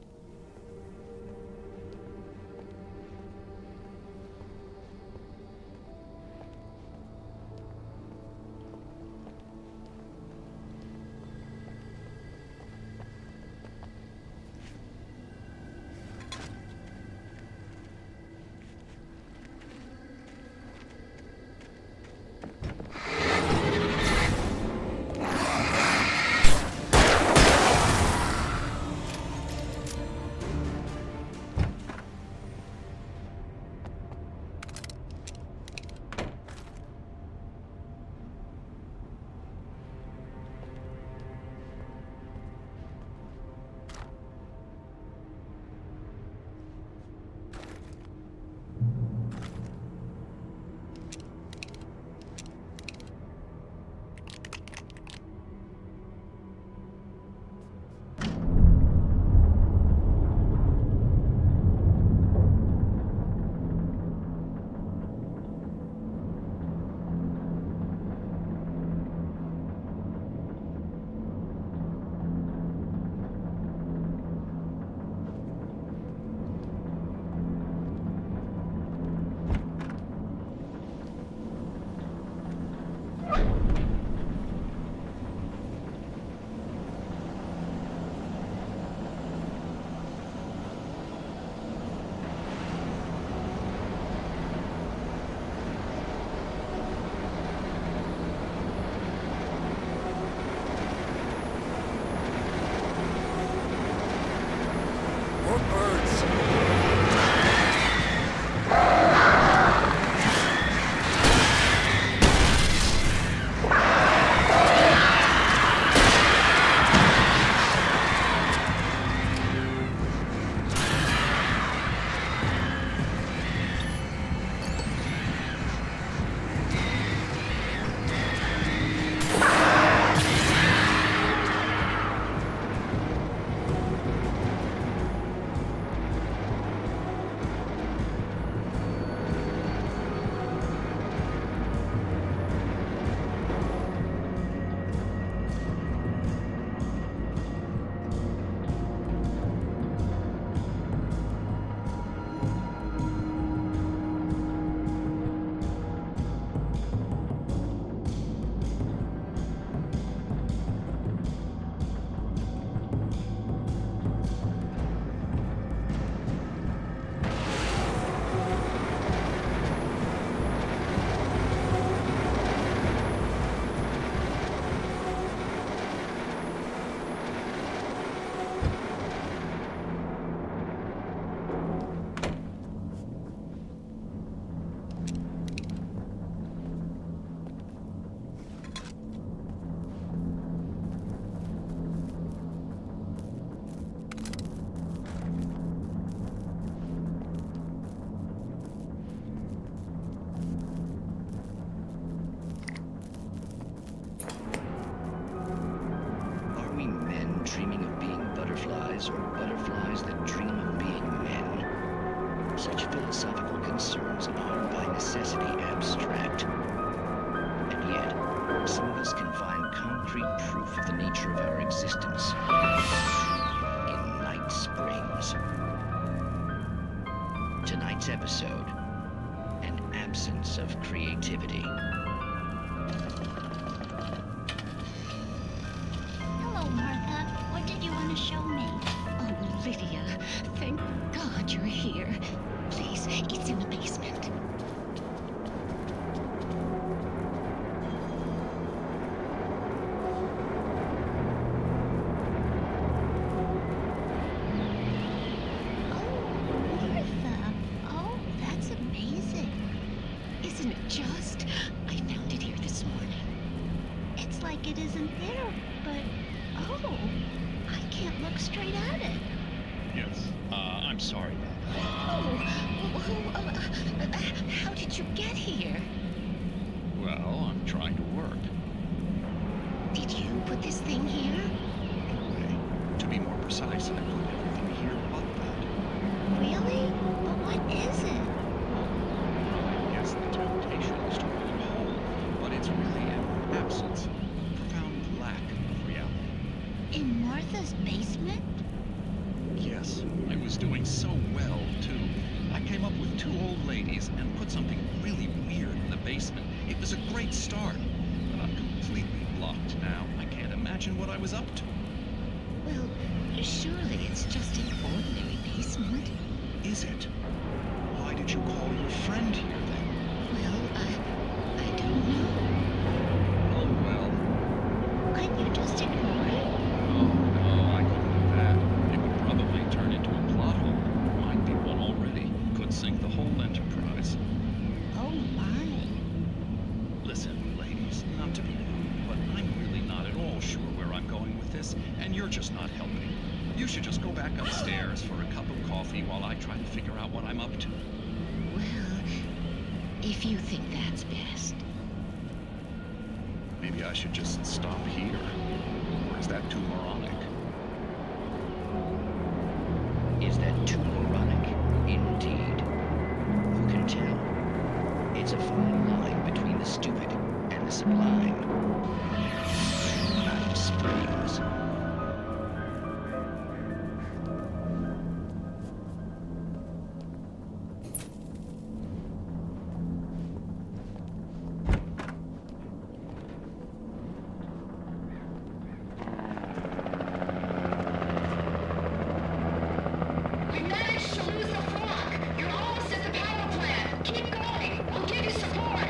flies or butterflies that dream of being men. Such philosophical concerns are by necessity abstract. And yet, some of us can find concrete proof of the nature of our existence in Night Springs. Tonight's episode, an absence of creativity. Hello, Martha. What did you want to show me? Oh, Lydia, thank God you're here. Please, it's in the basement. How did you get here? Well, I'm trying to work. Did you put this thing here? To be more precise, I put everything here but that. Really? But what is it? Yes, the temptation is to put it whole, but it's really an absence, a profound lack of reality. In Martha's basement? Yes, I was doing so well, too. I came up with 2 old ladies and put something really weird in the basement. It was a great start, but I'm completely blocked now. I can't imagine what I was up to. Well, surely it's just an ordinary basement. Is it? Why did you call your friend here, then? Well, I don't know. Oh, well. Couldn't you just ignore it? Oh, no, I couldn't do that. It would probably turn into a plot hole. Might be one already. Could sink the whole enterprise. Oh, my. Listen, ladies, not to be rude, but I'm really not at all sure where I'm going with this, and you're just not helping. You should just go back upstairs for a cup of coffee while I try to figure out what I'm up to. Well, if you think that's best. Maybe I should just stop here. Or is that too moronic? Is that too moronic? Indeed. Who can tell? It's a fine line between the stupid and the sublime. Night Springs. We managed to lose the flock. You're almost at the power plant. Keep going. We'll give you support.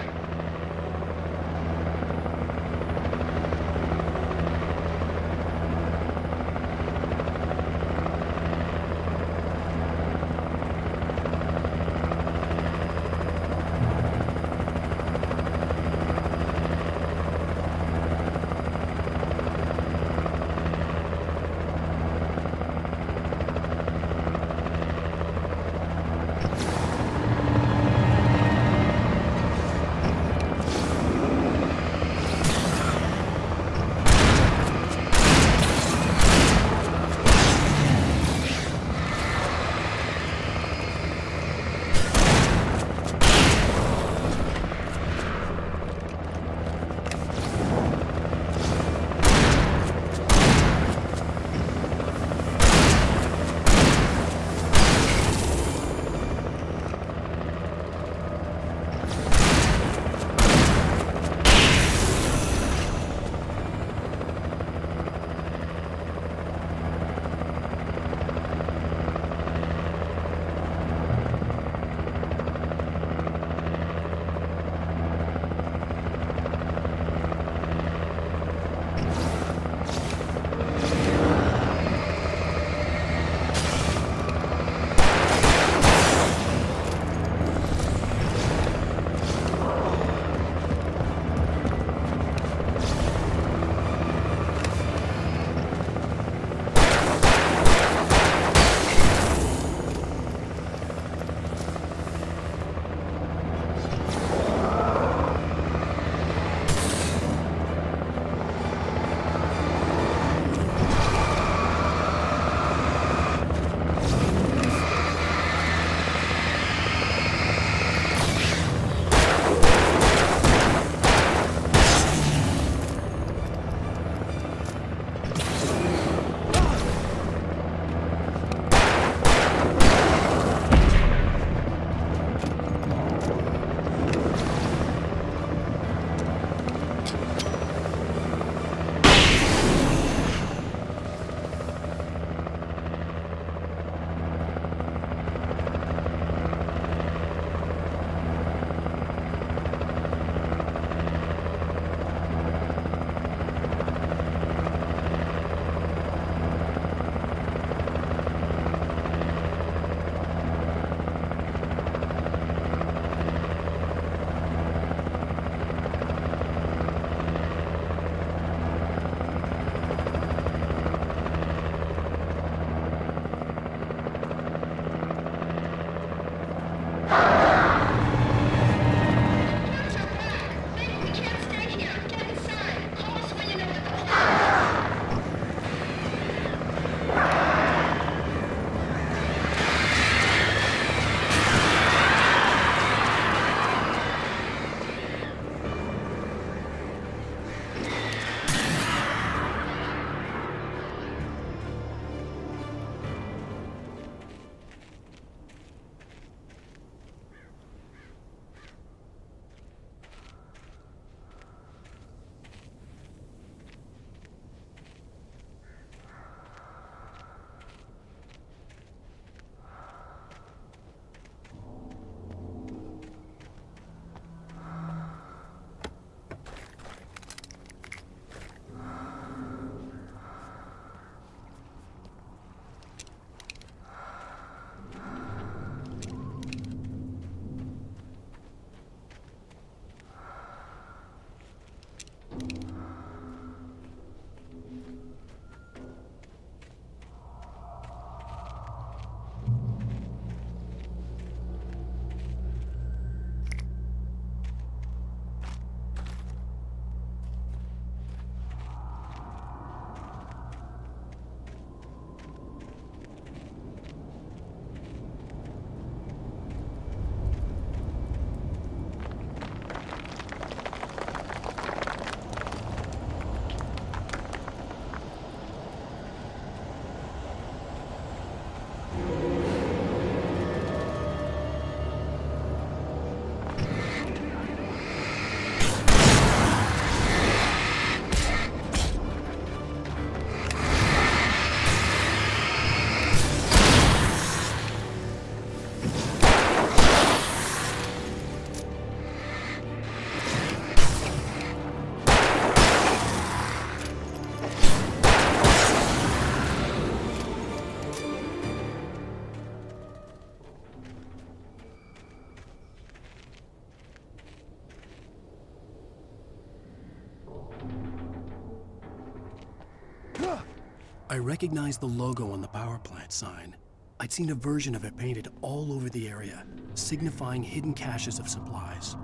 I recognized the logo on the power plant sign. I'd seen a version of it painted all over the area, signifying hidden caches of supplies.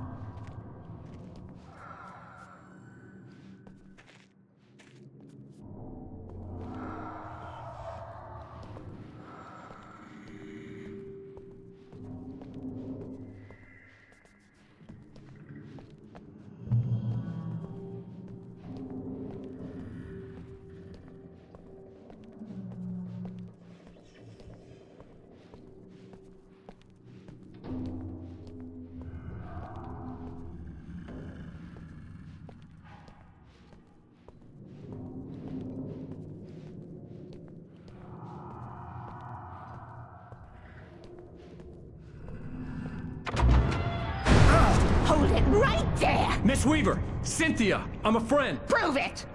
Hold it right there! Miss Weaver! Cynthia! I'm a friend! Prove it!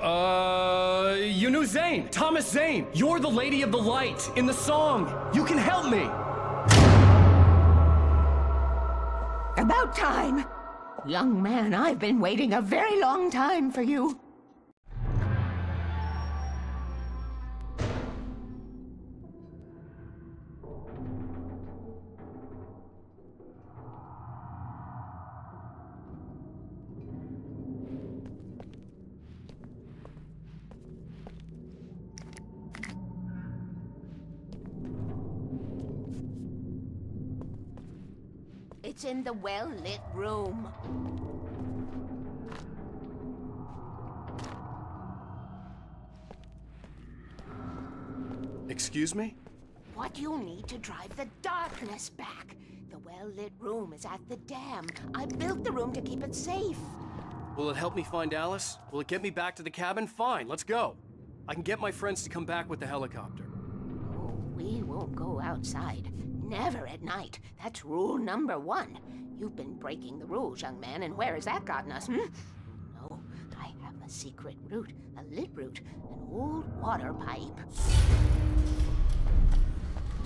You knew Zane! Thomas Zane! You're the Lady of the Light in the song! You can help me! About time! Young man, I've been waiting a very long time for you. It's in the well-lit room. Excuse me? What you need to drive the darkness back. The well-lit room is at the dam. I built the room to keep it safe. Will it help me find Alice? Will it get me back to the cabin? Fine, let's go. I can get my friends to come back with the helicopter. Oh, we won't go outside. Never at night. That's rule number 1. You've been breaking the rules, young man, and where has that gotten us, No, I have a secret route, a lit route, an old water pipe.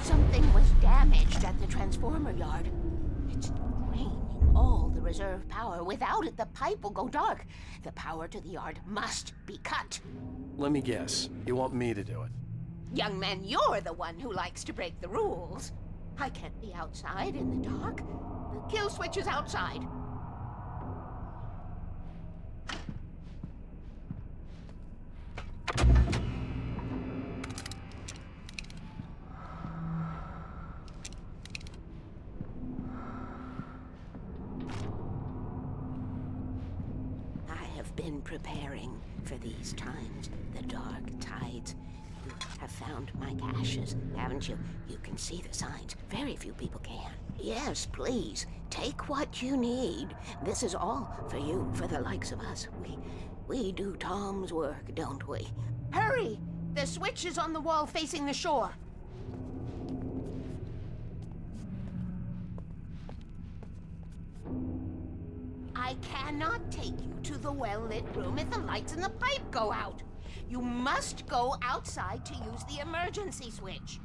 Something was damaged at the transformer yard. It's draining all the reserve power. Without it, the pipe will go dark. The power to the yard must be cut. Let me guess. You want me to do it? Young man, you're the one who likes to break the rules. I can't be outside in the dark. The kill switch is outside. I have been preparing for these times, the dark tides. You have found my caches, haven't you? You can see the signs. Very few people can. Yes, please. Take what you need. This is all for you, for the likes of us. We do Tom's work, don't we? Hurry! The switch is on the wall facing the shore. I cannot take you to the well-lit room if the lights in the pipe go out. You must go outside to use the emergency switch.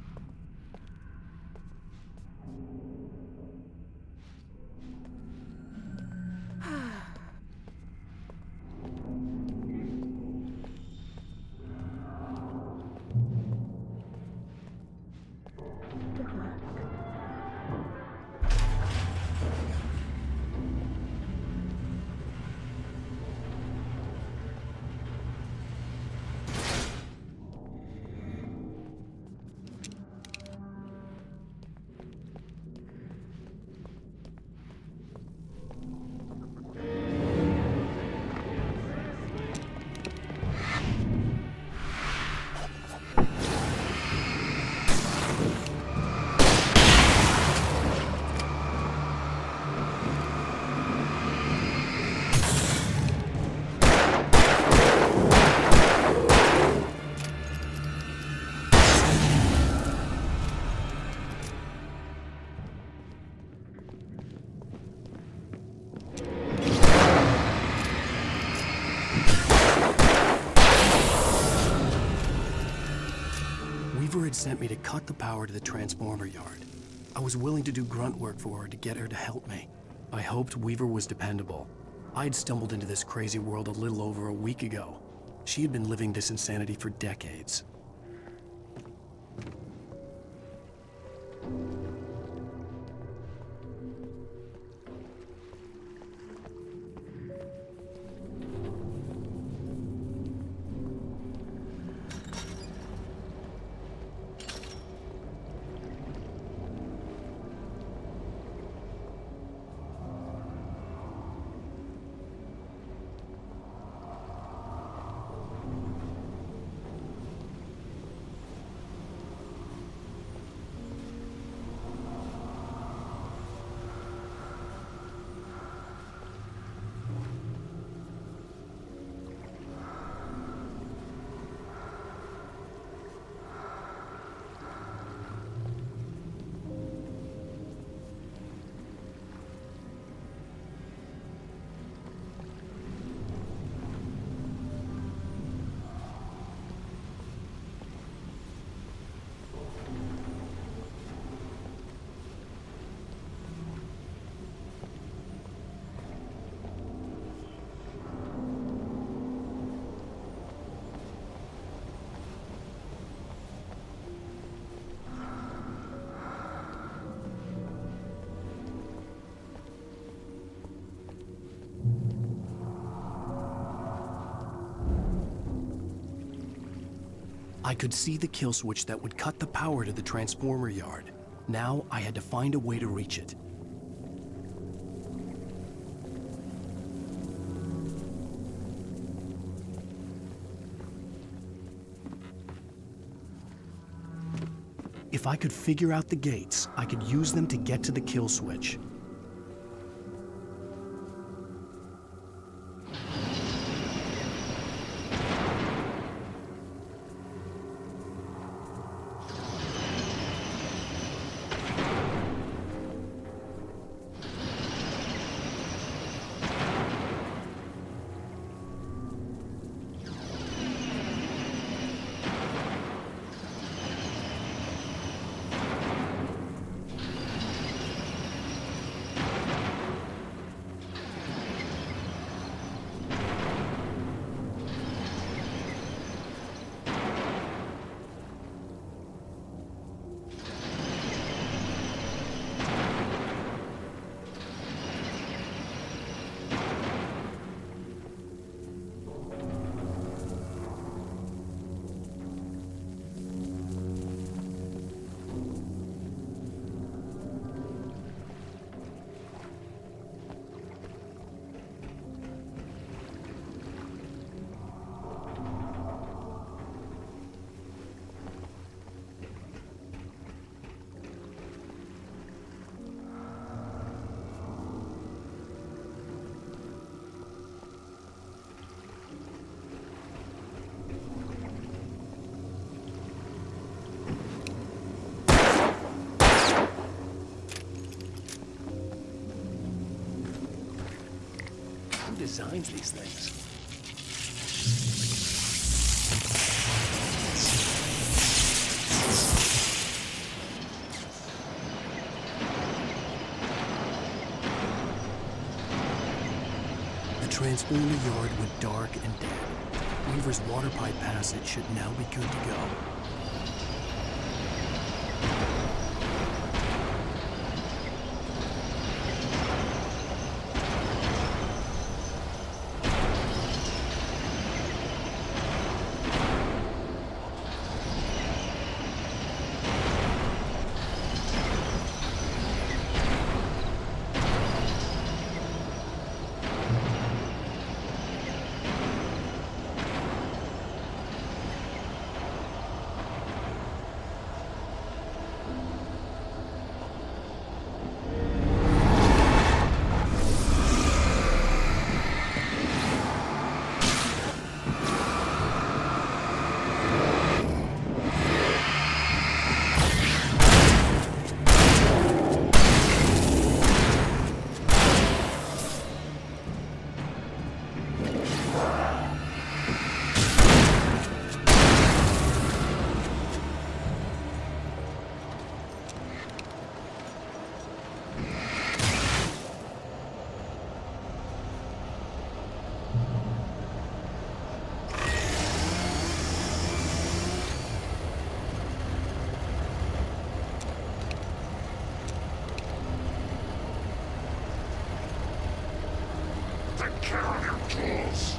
Weaver had sent me to cut the power to the transformer yard. I was willing to do grunt work for her to get her to help me. I hoped Weaver was dependable. I'd stumbled into this crazy world a little over a week ago. She had been living this insanity for decades. I could see the kill switch that would cut the power to the transformer yard. Now I had to find a way to reach it. If I could figure out the gates, I could use them to get to the kill switch. Who designs these things? The transformer yard went dark and dead. Weaver's water pipe passage should now be good to go. Take care of your tools.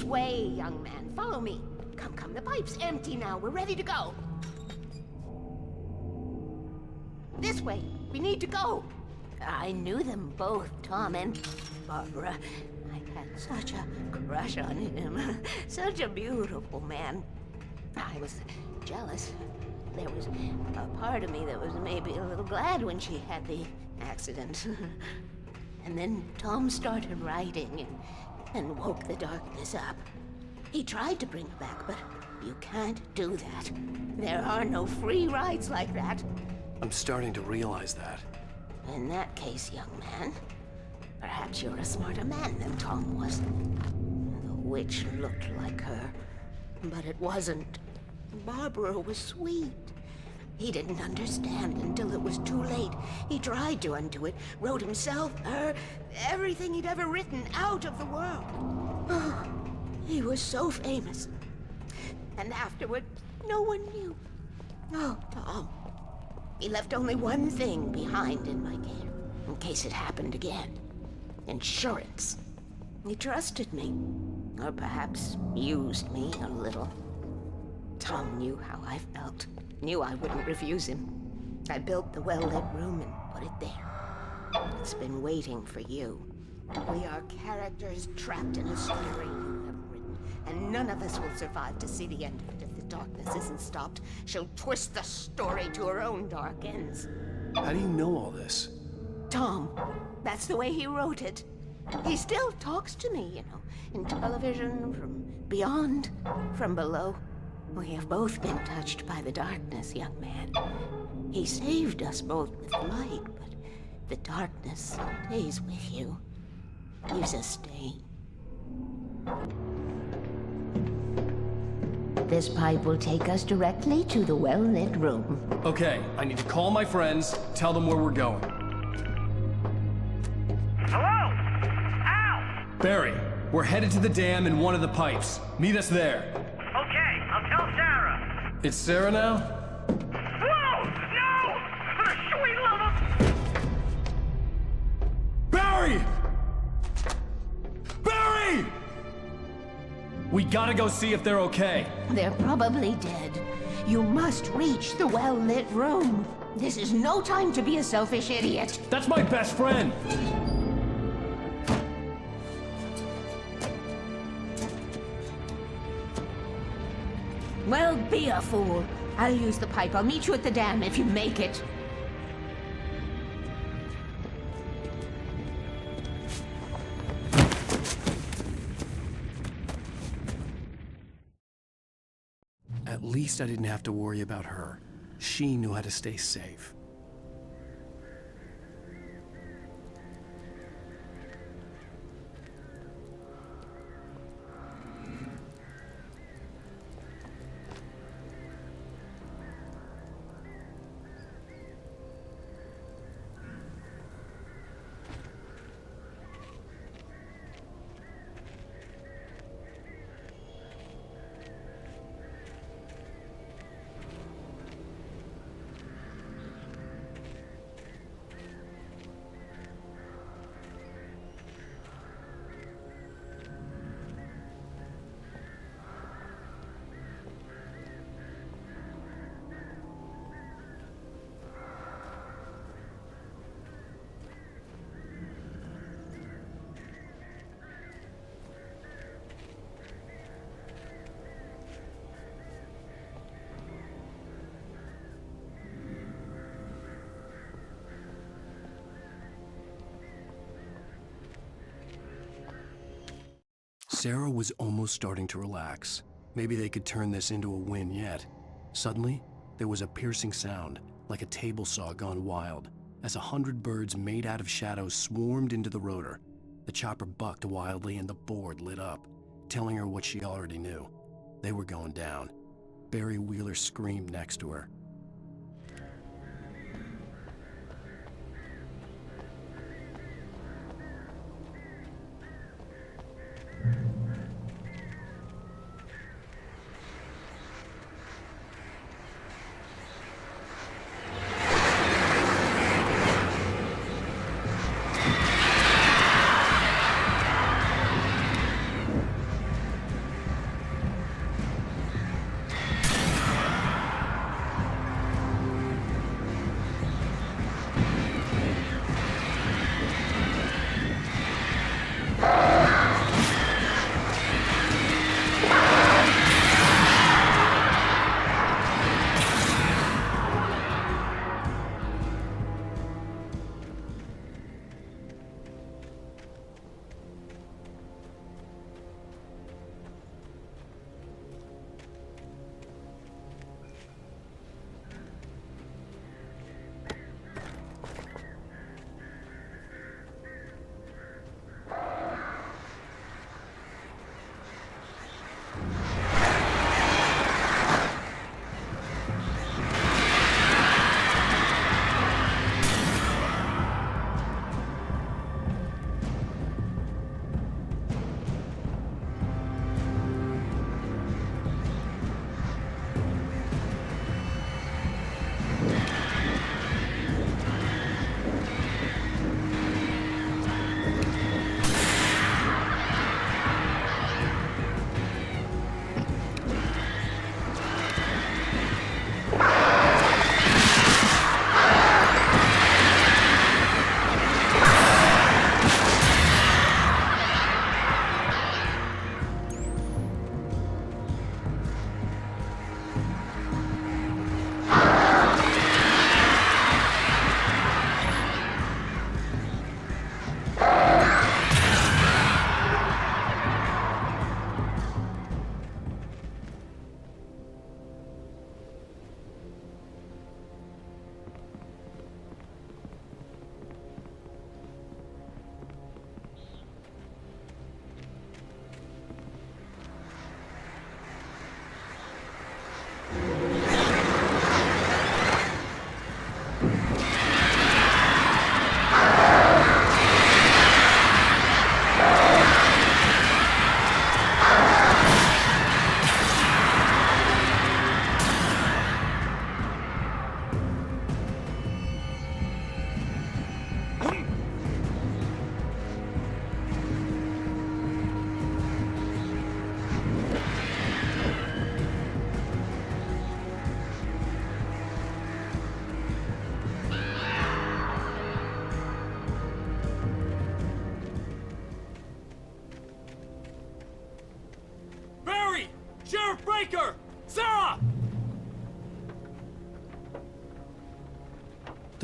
way, young man. Follow me. Come, the pipe's empty now. We're ready to go. This way. We need to go. I knew them both, Tom and Barbara. I had such a crush on him. Such a beautiful man. I was jealous. There was a part of me that was maybe a little glad when she had the accident. And then Tom started writing and woke the darkness up. He tried to bring her back, but you can't do that. There are no free rides like that. I'm starting to realize that. In that case, young man, perhaps you're a smarter man than Tom was. The witch looked like her, but it wasn't. Barbara was sweet. He didn't understand until it was too late. He tried to undo it, wrote himself, her, everything he'd ever written out of the world. Oh, he was so famous. And afterward, no one knew. Oh, Tom. He left only one thing behind in my care, in case it happened again. Insurance. He trusted me. Or perhaps used me a little. Tom knew how I felt. Knew I wouldn't refuse him. I built the well-lit room and put it there. It's been waiting for you. We are characters trapped in a story you have written, and none of us will survive to see the end of it if the darkness isn't stopped. She'll twist the story to her own dark ends. How do you know all this? Tom, that's the way he wrote it. He still talks to me, you know, in television, from beyond, from below. We have both been touched by the darkness, young man. He saved us both with light, but the darkness stays with you. Leaves a stain. This pipe will take us directly to the well-lit room. Okay, I need to call my friends, tell them where we're going. Hello? Al! Barry, we're headed to the dam in one of the pipes. Meet us there. Okay, I'll tell Sarah. It's Sarah now? Whoa! No! For the sweet love of... Barry! Barry! We gotta go see if they're okay. They're probably dead. You must reach the well-lit room. This is no time to be a selfish idiot. That's my best friend! Well, be a fool. I'll use the pipe. I'll meet you at the dam if you make it. At least I didn't have to worry about her. She knew how to stay safe. Sarah was almost starting to relax. Maybe they could turn this into a win yet. Suddenly, there was a piercing sound, like a table saw gone wild, as 100 birds made out of shadows swarmed into the rotor. The chopper bucked wildly and the board lit up, telling her what she already knew. They were going down. Barry Wheeler screamed next to her.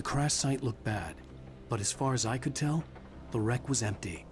crash site looked bad, but as far as I could tell, the wreck was empty.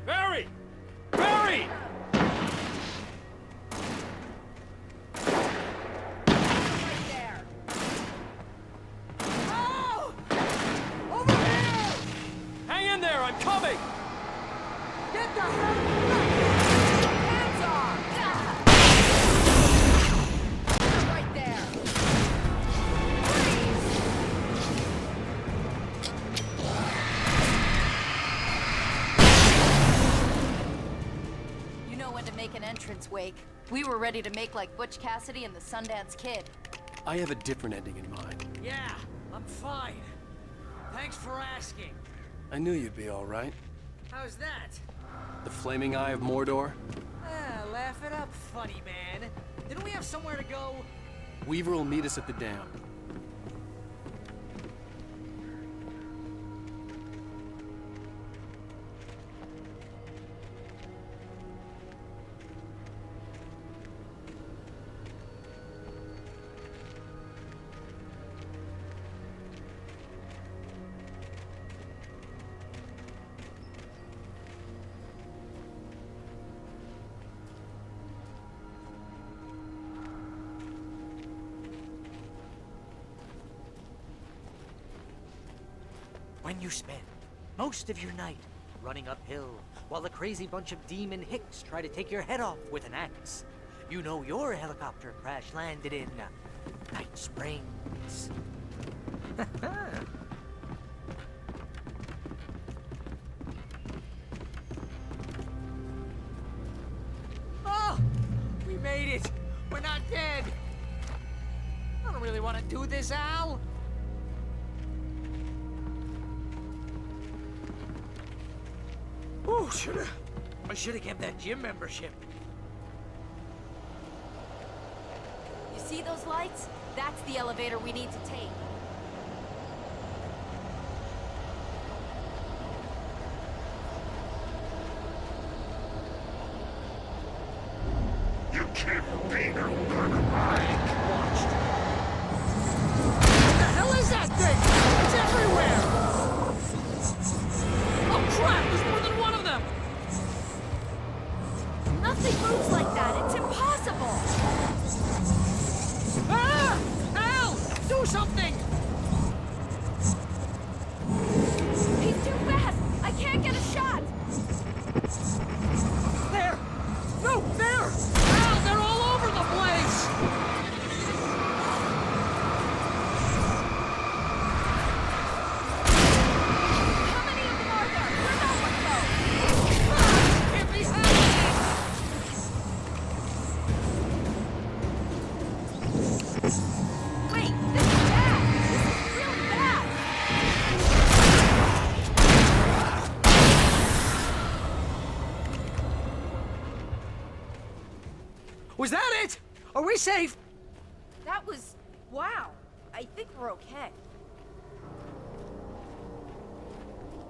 Barry! Barry! Oh! Over here! Hang in there, I'm coming! Get the hell hands off! Right there. You know when to make an entrance, Wake. We were ready to make like Butch Cassidy and the Sundance Kid. I have a different ending in mind. Yeah, I'm fine. Thanks for asking. I knew you'd be all right. How's that? The flaming eye of Mordor? Ah, laugh it up, funny man. Didn't we have somewhere to go? Weaver will meet us at the dam. When you spend most of your night running uphill while the crazy bunch of demon hicks try to take your head off with an axe, you know your helicopter crash landed in Night Springs. Oh! We made it! We're not dead! I don't really want to do this, Al! Ooh, I should have kept that gym membership. You see those lights? That's the elevator we need to take. You can't be no good ride. What the hell is that thing? It's everywhere! Oh crap! There's more than one of them! Nothing moves like that. It's impossible. Ah! Al! Do something! He's too fast. I can't get a shot. There! No, there! Al, they're all over the place! How many of them are there? Where'd that one go? Ah, can't be happening! Wait, this is bad. This is really bad. Was that it? Are we safe? That was... wow. I think we're okay.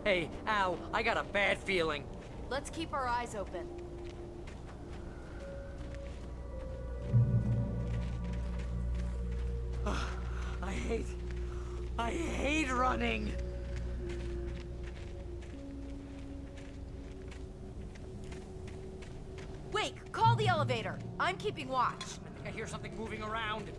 Hey, Al, I got a bad feeling. Let's keep our eyes open. I hate running. Wake, call the elevator. I'm keeping watch. I think I hear something moving around.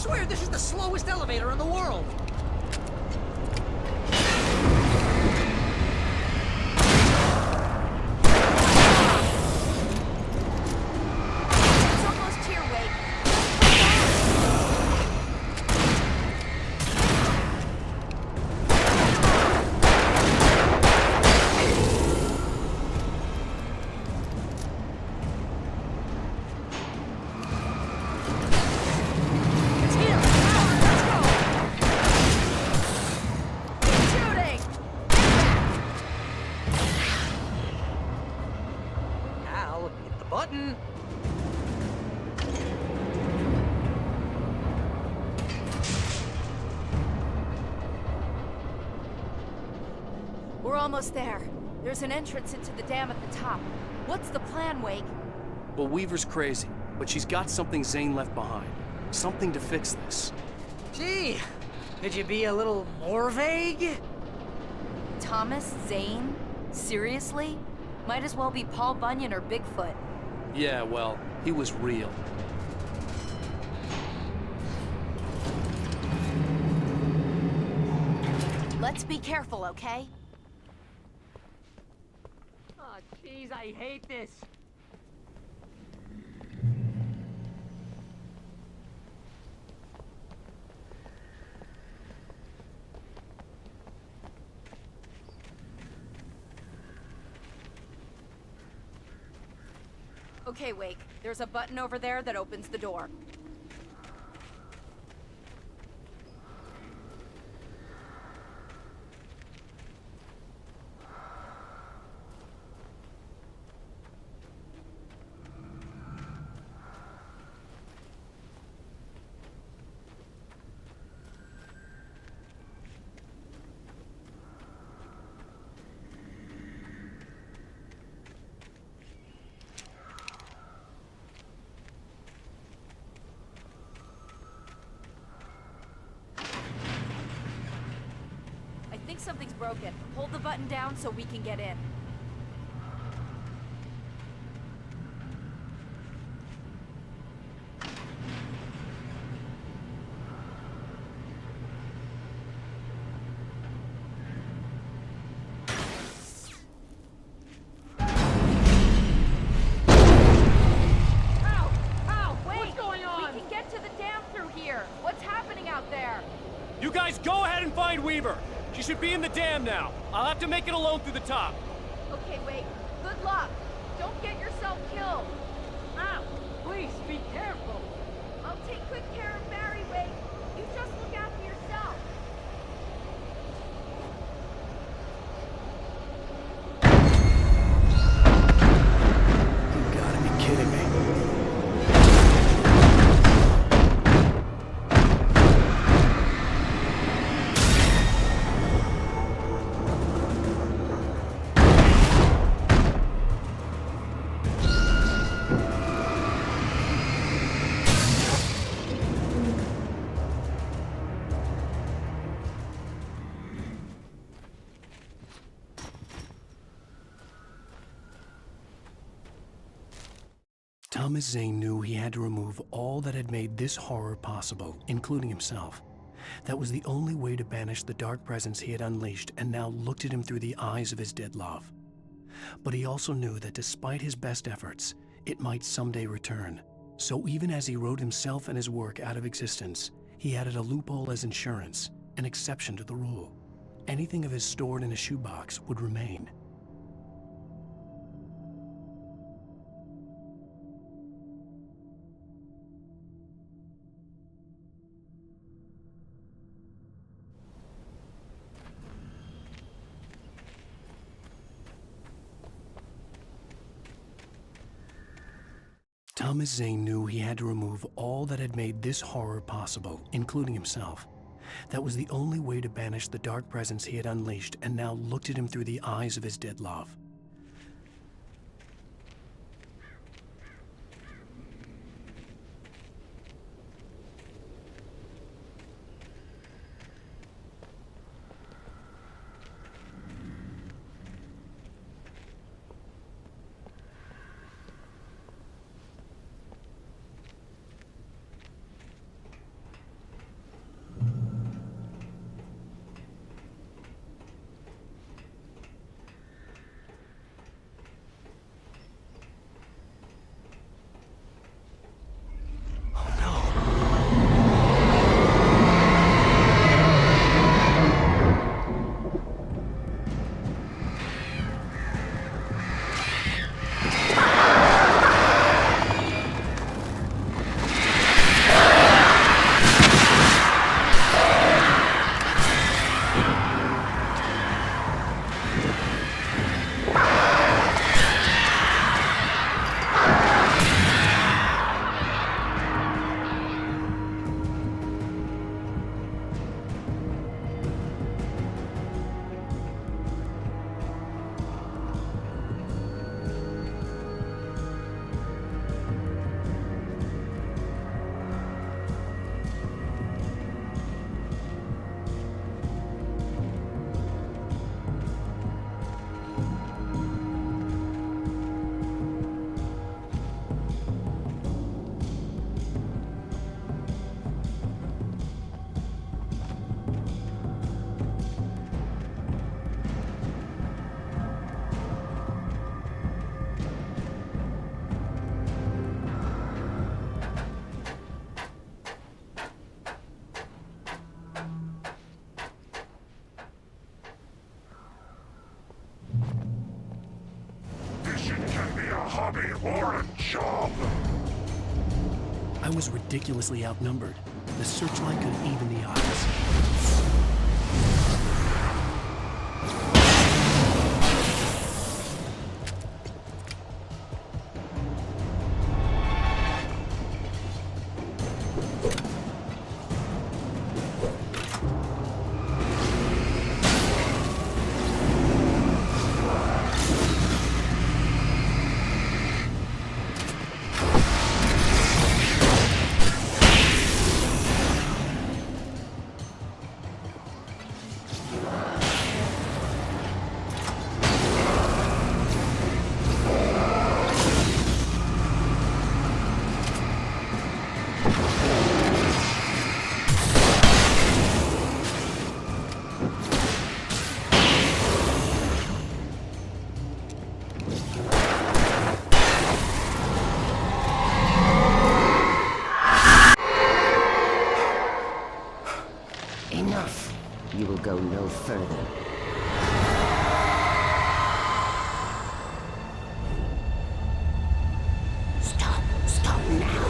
swear this is the slowest elevator in the world. It's almost here, Wake. Al, hit the button. We're almost there. There's an entrance into the dam at the top. What's the plan, Wake? Well, Weaver's crazy, but she's got something Zane left behind. Something to fix this. Gee, could you be a little more vague? Thomas Zane? Seriously? Might as well be Paul Bunyan or Bigfoot. Yeah, well, he was real. Let's be careful, okay? Oh, jeez, I hate this. Okay, Wake. There's a button over there that opens the door. I think something's broken. Hold the button down so we can get in. You guys go ahead and find Weaver. She should be in the dam now. I'll have to make it alone through the top. Okay, wait. Good luck. Don't get yourself killed. Ow! Please, be careful. I'll take good care of Barry, Wade. You just look after yourself. You gotta be kidding me. Thomas Zane knew he had to remove all that had made this horror possible, including himself. That was the only way to banish the dark presence he had unleashed and now looked at him through the eyes of his dead love. But he also knew that despite his best efforts, it might someday return. So even as he wrote himself and his work out of existence, he added a loophole as insurance, an exception to the rule. Anything of his stored in a shoebox would remain. Thomas Zane knew he had to remove all that had made this horror possible, including himself. That was the only way to banish the dark presence he had unleashed and now looked at him through the eyes of his dead love. I was ridiculously outnumbered. The searchlight could even the odds. Enough. You will go no further. Stop now.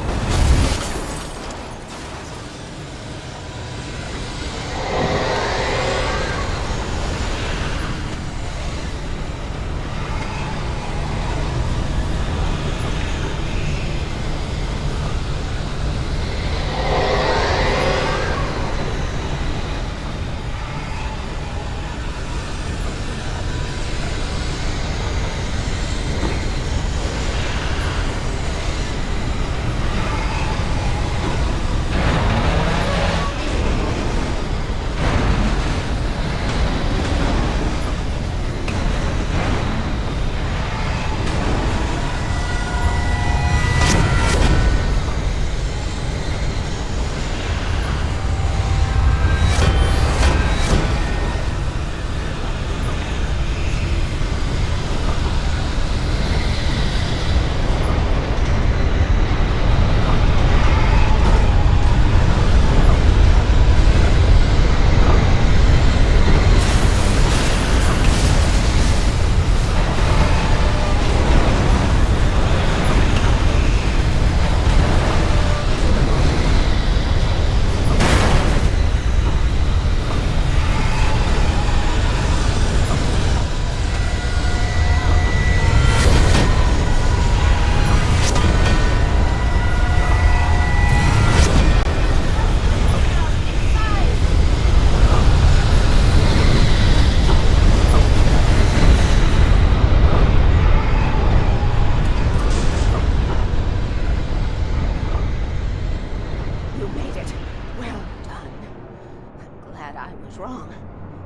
Wrong.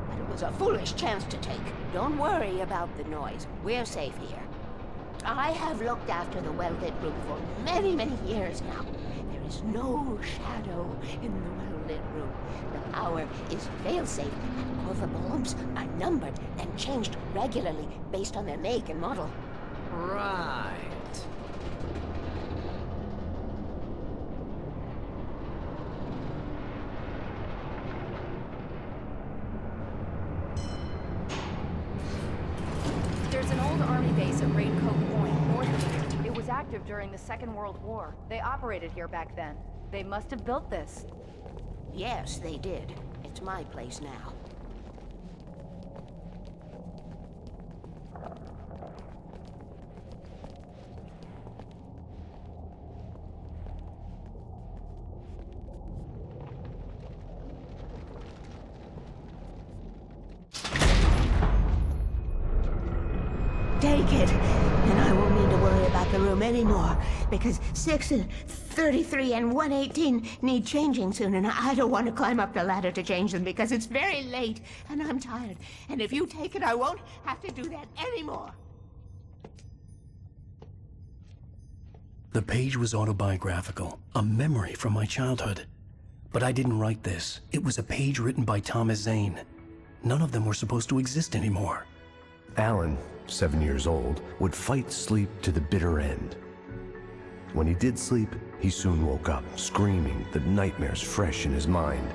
But it was a foolish chance to take. Don't worry about the noise. We're safe here. I have looked after the well-lit room for many, many years now. There is no shadow in the well-lit room. The power is fail-safe, and all the bulbs are numbered and changed regularly based on their make and model. Right. There's an old army base at Raincoat Point, north of here. It was active during the Second World War. They operated here back then. They must have built this. Yes, they did. It's my place now. Take it, and I won't need to worry about the room anymore, because 6 and 33 and 118 need changing soon, and I don't want to climb up the ladder to change them because it's very late, and I'm tired. And if you take it, I won't have to do that anymore. The page was autobiographical, a memory from my childhood. But I didn't write this. It was a page written by Thomas Zane. None of them were supposed to exist anymore. Alan, 7 years old, would fight sleep to the bitter end. When he did sleep, he soon woke up, screaming, the nightmares fresh in his mind.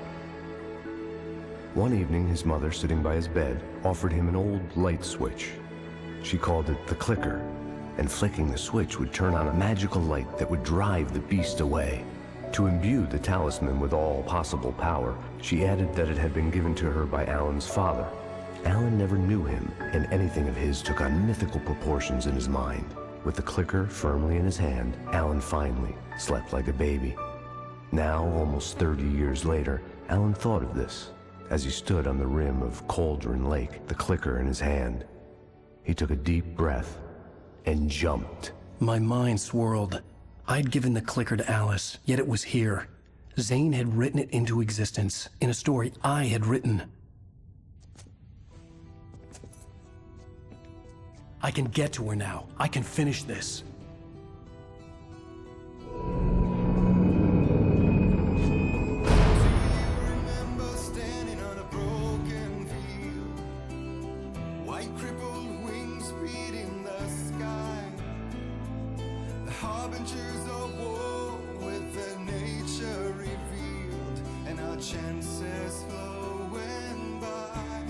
One evening, his mother, sitting by his bed, offered him an old light switch. She called it the clicker, and flicking the switch would turn on a magical light that would drive the beast away. To imbue the talisman with all possible power, she added that it had been given to her by Alan's father. Alan never knew him, and anything of his took on mythical proportions in his mind. With the clicker firmly in his hand, Alan finally slept like a baby. Now, almost 30 years later, Alan thought of this as he stood on the rim of Cauldron Lake, the clicker in his hand. He took a deep breath and jumped. My mind swirled. I'd given the clicker to Alice, yet it was here. Zane had written it into existence in a story I had written. I can get to her now. I can finish this. Chances flowing by.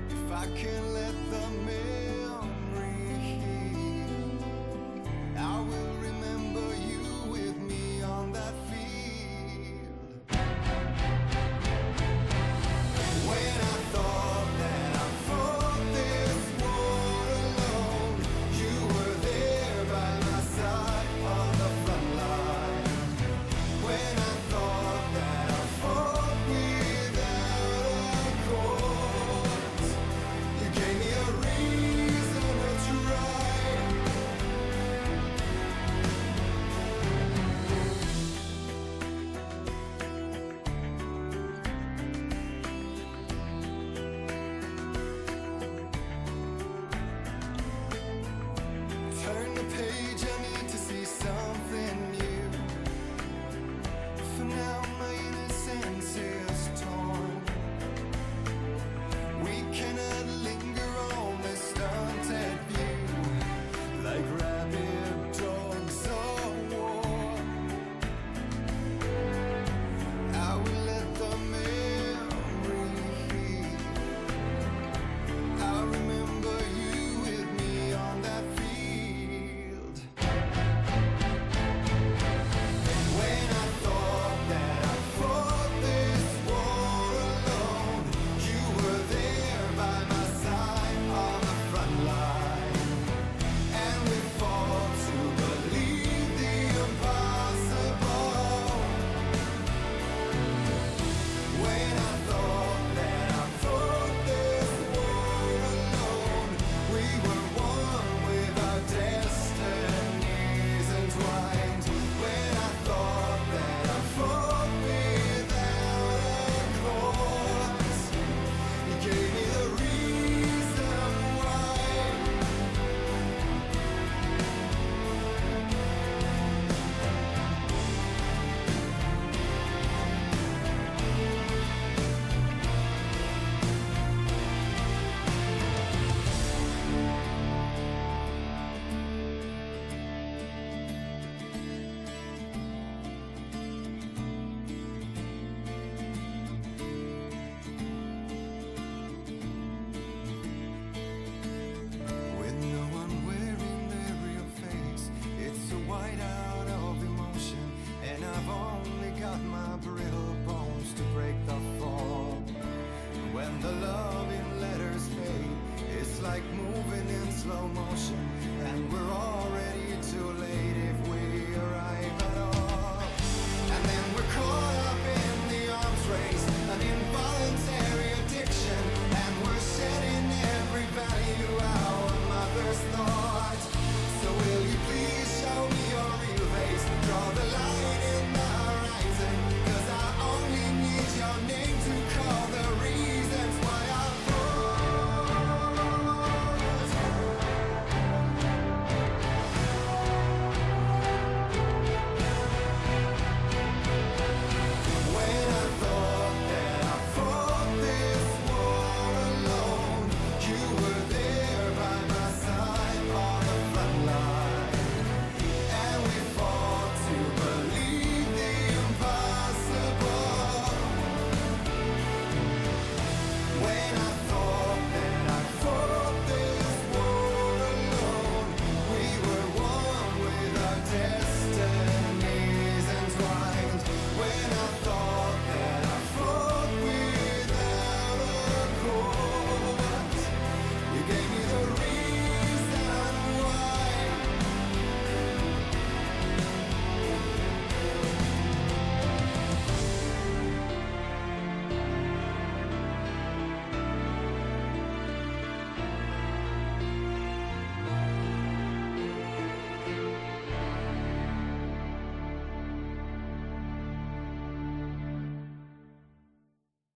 If I can let the memory heal, I will remember you with me on that field. When I thought that I fought this war alone, you were there by my side on the front line. When I thought that I fought without a cause, you gave me a reason to try. Turn the page, I need to see something new. For now my innocence is torn. We cannot linger on this stunted view, like rabid dogs of war. I will let the memory heal. I remember you with me on that field. When I thought that I fought this war alone, you were there by my side on the front line. And we fought to believe the impossible. When I thought that I fought this war alone, we were one with our destinies entwined. When I thought that I fought without a cause, you gave me the reason why. With no one wearing their real face, it's a whiteout of emotion, and I've only got my breath